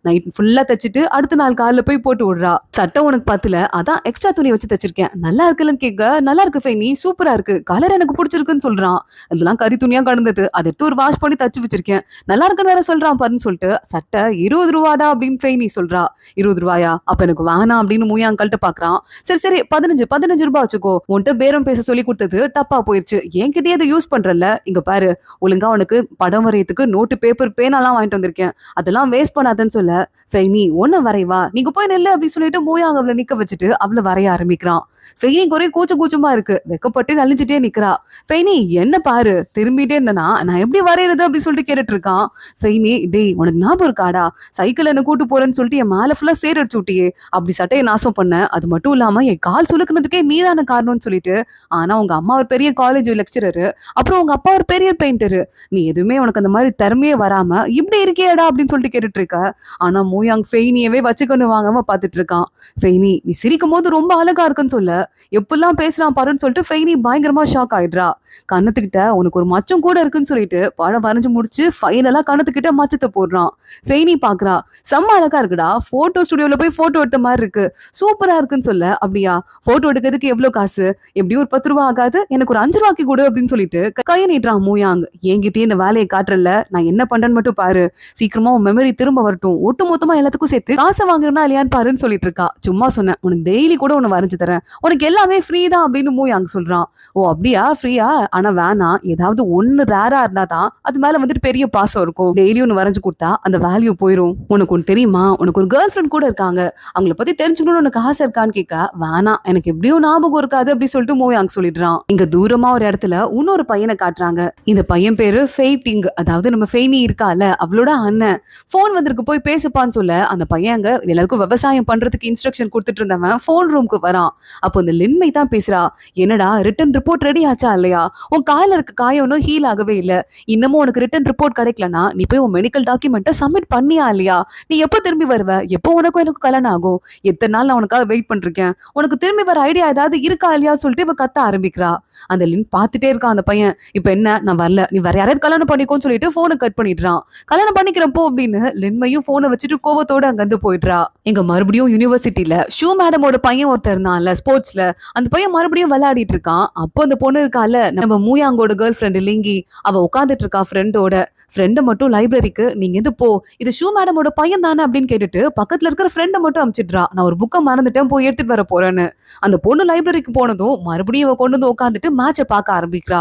[SPEAKER 1] நைட் ஃபுல்லா தைச்சிட்டு அடுத்த நாள் காலைல போய் போட்டு விடுறா. சட்டை உனக்கு பத்தல, அதான் எக்ஸ்ட்ரா துணி வச்சு தைச்சிருக்கேன், நல்லா இருக்குல்லன்னு கேட்க, நல்லா இருக்கு ஃபெய்னி சூப்பரா இருக்கு, கலர் எனக்கு பிடிச்சிருக்குன்னு சொல்றான். இதெல்லாம் கறி துணியா கடந்தது, அதை எடுத்து ஒரு வாஷ் பண்ணி தச்சு வச்சிருக்கேன், நல்லா இருக்குன்னு வேற சொல்றான் பாருன்னு சொல்லிட்டு, சட்டை 20 ரூபாடா அப்படின்னு ஃபெய்னி சொல்றா. 20 ரூபாயா, அப்ப எனக்கு வேணாம் அப்படின்னு மூயாங்கள்ட்ட பாக்குறான். சரி சரி 15 ரூபாய் வச்சுக்கோ, உன்கிட்ட பேரம் பேச சொல்லி கொடுத்தது தப்பா போயிருச்சு, என்கிட்டயே அதை யூஸ் பண்றல, இங்க பாரு ஒழுங்கா உனக்கு படம் வரையத்துக்கு நோட்டு பேப்பர் பேனாலாம் வாங்கிட்டு வந்திருக்கேன், அதெல்லாம் வேஸ்ட் பண்ணாதன்னு சொல்ல, ஃபெய்னி ஒன்னும் வரைவா நீங்க போய் நெல்லு அப்படின்னு சொல்லிட்டு மூயாங்க அவளை நிக்க வச்சுட்டு அவளை வரைய ஆரம்பிக்கிறான். ஃபெய்னிக்கு ஒரே கூச்சமா இருக்கு, வெக்கப்பட்டு நலிஞ்சிட்டே நிக்கிறா. ஃபெய்னி என்ன பாரு திரும்பிட்டே இருந்தனா நான் எப்படி வரையறது அப்படி சொல்லிட்டு கேட்டுட்டு இருக்கான். ஃபெய்னி டேய் உனக்கு ஞாபகம் இருக்காடா, சைக்கிள் என்ன கூட்டு போறேன்னு சொல்லிட்டு என் மேல ஃபுல்லா சேர் அடிச்சு விட்டியே, அப்படி சட்டையை நாசம் பண்ண, அது மட்டும் இல்லாம என் கால் சுலுக்குனதுக்கே நீதான காரணம்னு சொல்லிட்டு, ஆனா உங்க அம்மா ஒரு பெரிய காலேஜ் லெக்சரரு, அப்புறம் உங்க அப்பா ஒரு பெரிய பெயிண்டரு, நீ எதுவுமே உனக்கு அந்த மாதிரி திறமையே வராம இப்படி இருக்கியேடா அப்படின்னு சொல்லிட்டு கேட்டுட்டு இருக்க. ஆனா மூயாங் ஃபெய்னியவே வச்சுக்கொண்டு வாங்காம பாத்துட்டு இருக்கான். ஃபெய்னி நீ சிரிக்கும் போது ரொம்ப அழகா இருக்குன்னு சொல்ல, எப்பெல்லாம் பேசலாம் பாருன்னு சொல்லிட்டு ஃபெய்னி பயங்கரமா ஷாக் ஆயிடுறா. கண்ணத்துக்கிட்ட உனக்கு ஒரு மச்சம் கூட இருக்குன்னு சொல்லிட்டு படம் வரைஞ்சு முடிச்சு ஃபைனலா கண்ணத்துக்கிட்ட மச்சத்தை போடுறான். ஃபெய்னி பாக்குறா, செம்ம அழகா இருக்குடா, போட்டோ ஸ்டுடியோல போய் போட்டோ எடுத்த மாதிரி இருக்கு, சூப்பரா இருக்குன்னு சொல்ல, அப்படியா போட்டோ எடுக்கிறதுக்கு எவ்வளவு காசு, எப்படியும் ஒரு 10 ரூபா ஆகாது, எனக்கு ஒரு 5 ரூபாய்க்கு கொடு அப்படின்னு சொல்லிட்டு கையை நீட்டுறான் மூயாங். என்கிட்டயே இந்த வேலையை காட்டுறல, நான் என்ன பண்றேன்னு மட்டும் பாரு, சீக்கிரமா உன் மெமரி திரும்ப வரட்டும், ஒட்டு மொத்தமா எல்லாத்துக்கும் சேர்த்து காசை வாங்குறேன்னா இல்லையான்னு பாருன்னு சொல்லிட்டு இருக்கா. சும்மா சொன்னேன், உனக்கு டெய்லி கூட உன்னை வரைஞ்சு தரேன், உனக்கு எல்லாமே ஃப்ரீ தான் அப்படின்னு மூயாங் சொல்றான். ஓ அப்படியா ஃப்ரீயா? ஆனா வேணாம். ஏதாவது ஒண்ணு ரேரா இருந்தா தான் அது மேல வந்துட்டு பெரிய பாசம் இருக்கும். டெய்லி ஒண்ணு வரைஞ்சு கொடுத்தா அந்த வேல்யூ போயிரும். உனக்கு ஒண்ணு தெரியுமா? உனக்கு ஒரு கேர்ள் ஃப்ரெண்ட் கூட இருக்காங்க. அவங்கள பத்தி தெரிஞ்சுக்கணும்னு உனக்கு ஆசை இருக்கான்னு கேட்க, வேணாம் எனக்கு எப்படியும் ஞாபகம் இருக்காது அப்படி சொல்லிட்டு மூயாங் சொல்லிடுறான். இங்க தூரமா ஒரு இடத்துல இன்னொரு பையனை காட்டுறாங்க. இந்த பையன் பேரு ஃபெய்டிங். அதாவது நம்ம ஃபெய்னி இருக்கால அவளோட அண்ணன். போன் வந்திருக்கு போய் பேசுப்பான்னு சொல்ல அந்த பையன் அங்க எல்லாருக்கும் விவசாயம் பண்றதுக்கு இன்ஸ்ட்ரக்ஷன் கொடுத்துட்டு இருந்தவன் போன் ரூமுக்கு வரான். அப்போ இந்த லின்மை தான் பேசுறா. என்னடா ரிட்டன் ரிப்போர்ட் ரெடி ஆச்சா இல்லையா? உன் கால இருக்க காயம் ஒன்னும் ஹீல் ஆகவே இல்ல. இன்னமும் உனக்கு ரிட்டன் ரிப்போர்ட் கிடைக்கலனா நீ போய் உன் மெடிக்கல் டாக்குமெண்ட்டை சப்மிட் பண்ணியா இல்லையா? நீ எப்போ திரும்பி வருவ? எப்போ உனக்கும் எனக்கு கல்யாணம் ஆகும்? எத்தனை நாள் நான் உனக்காக வெயிட் பண்ணிருக்கேன். உனக்கு திரும்பி வர ஐடியா ஏதாவது இருக்கா இல்லையா சொல்லிட்டு இவ கத்த ஆரம்பிக்கிறா. அந்த லின் பார்த்துட்டே இருக்கான் அந்த பையன். இப்ப என்ன நான் வரல, நீ வேற யாராவது கல்யாணம் பண்ணிக்கோன்னு சொல்லிட்டு போனை கட் பண்ணிடுறான். கல்யாணம் பண்ணிக்கிறப்போ அப்படின்னு லின்மையும் போனை வச்சுட்டு கோவத்தோட அங்கிருந்து போயிடுறா. எங்க மறுபடியும் யூனிவர்சிட்டியில ஷூ மேடமோட பையன் ஒருத்தர் இருந்தான்ல ஸ்போர்ட்ஸ்ல, அந்த பையன் மறுபடியும் விளையாடிட்டு இருக்கான். அப்போ அந்த பொண்ணு இருக்கால நம்ம மூயாங்கோட கேர்ள் ஃப்ரெண்டு லிங்கி, அவ உட்காந்துட்டு இருக்கா ஃப்ரெண்டோட. ஃப்ரெண்டை மட்டும் லைப்ரரிக்கு நீங்க எது போ, இது ஷூ மேடமோட பையன் தானே அப்படின்னு கேட்டுட்டு பக்கத்துல இருக்கிற ஃப்ரெண்டை மட்டும் அமிச்சிடுறா. நான் ஒரு புக்கை மறந்துட்டேன் போய் எடுத்துட்டு வர போறேன்னு. அந்த பொண்ணு லைப்ரரிக்கு போனதும் மறுபடியும் அவ கொண்டு வந்து உட்காந்துட்டு மேட்சை பார்க்க ஆரம்பிக்கிறா.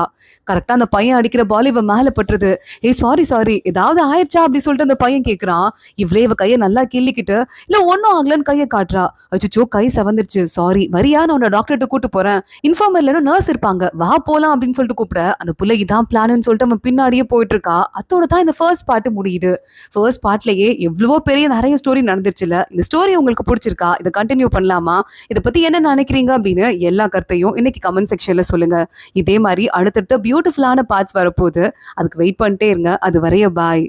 [SPEAKER 1] கரெக்டா அந்த பையன் அடிக்கிற பால் இவ மேல பட்டுருது. ஏய் சாரி சாரி ஏதாவது ஆயிடுச்சா அப்படி சொல்லிட்டு அந்த பையன் கேக்குறான். இவளே இவ கையை நல்லா கிள்ளிக்கிட்டு இல்ல ஒன்னும் ஆகலன்னு கையை காட்டுறா. அச்சோ கை செவந்துருச்சு, சாரி வரியா, நான் உன்னை டாக்டர்கிட்ட கூட்டு போறேன், இன்ஃபார்மர்ல நர்ஸ் இருப்பாங்க வா போலாம் அப்படின்னு சொல்லிட்டு கூப்பிட அந்த பிள்ளை இதான் பிளான்னு சொல்லிட்டு அவன் பின்னாடியே போயிட்டு இருக்கா. அதோட தான் இந்த ஃபர்ஸ்ட் பார்ட் முடியுது. ஃபர்ஸ்ட் பார்ட்லயே எவ்வளவோ பெரிய நிறைய ஸ்டோரி நடந்துருச்சுல. இந்த ஸ்டோரி உங்களுக்கு பிடிச்சிருக்கா? இதை கண்டினியூ பண்ணலாமா? இதை பத்தி என்ன நினைக்கிறீங்க அப்படின்னு எல்லா கருத்தையும் இன்னைக்கு கமெண்ட் செக்ஷன்ல சொல்லுங்க. இதே மாதிரி அடுத்தடுத்த பியூட்டிஃபுல்லான பார்ட்ஸ் வரப்போகுது. அதுக்கு வெயிட் பண்ணிட்டே இருங்க. அது வரைய பாய்.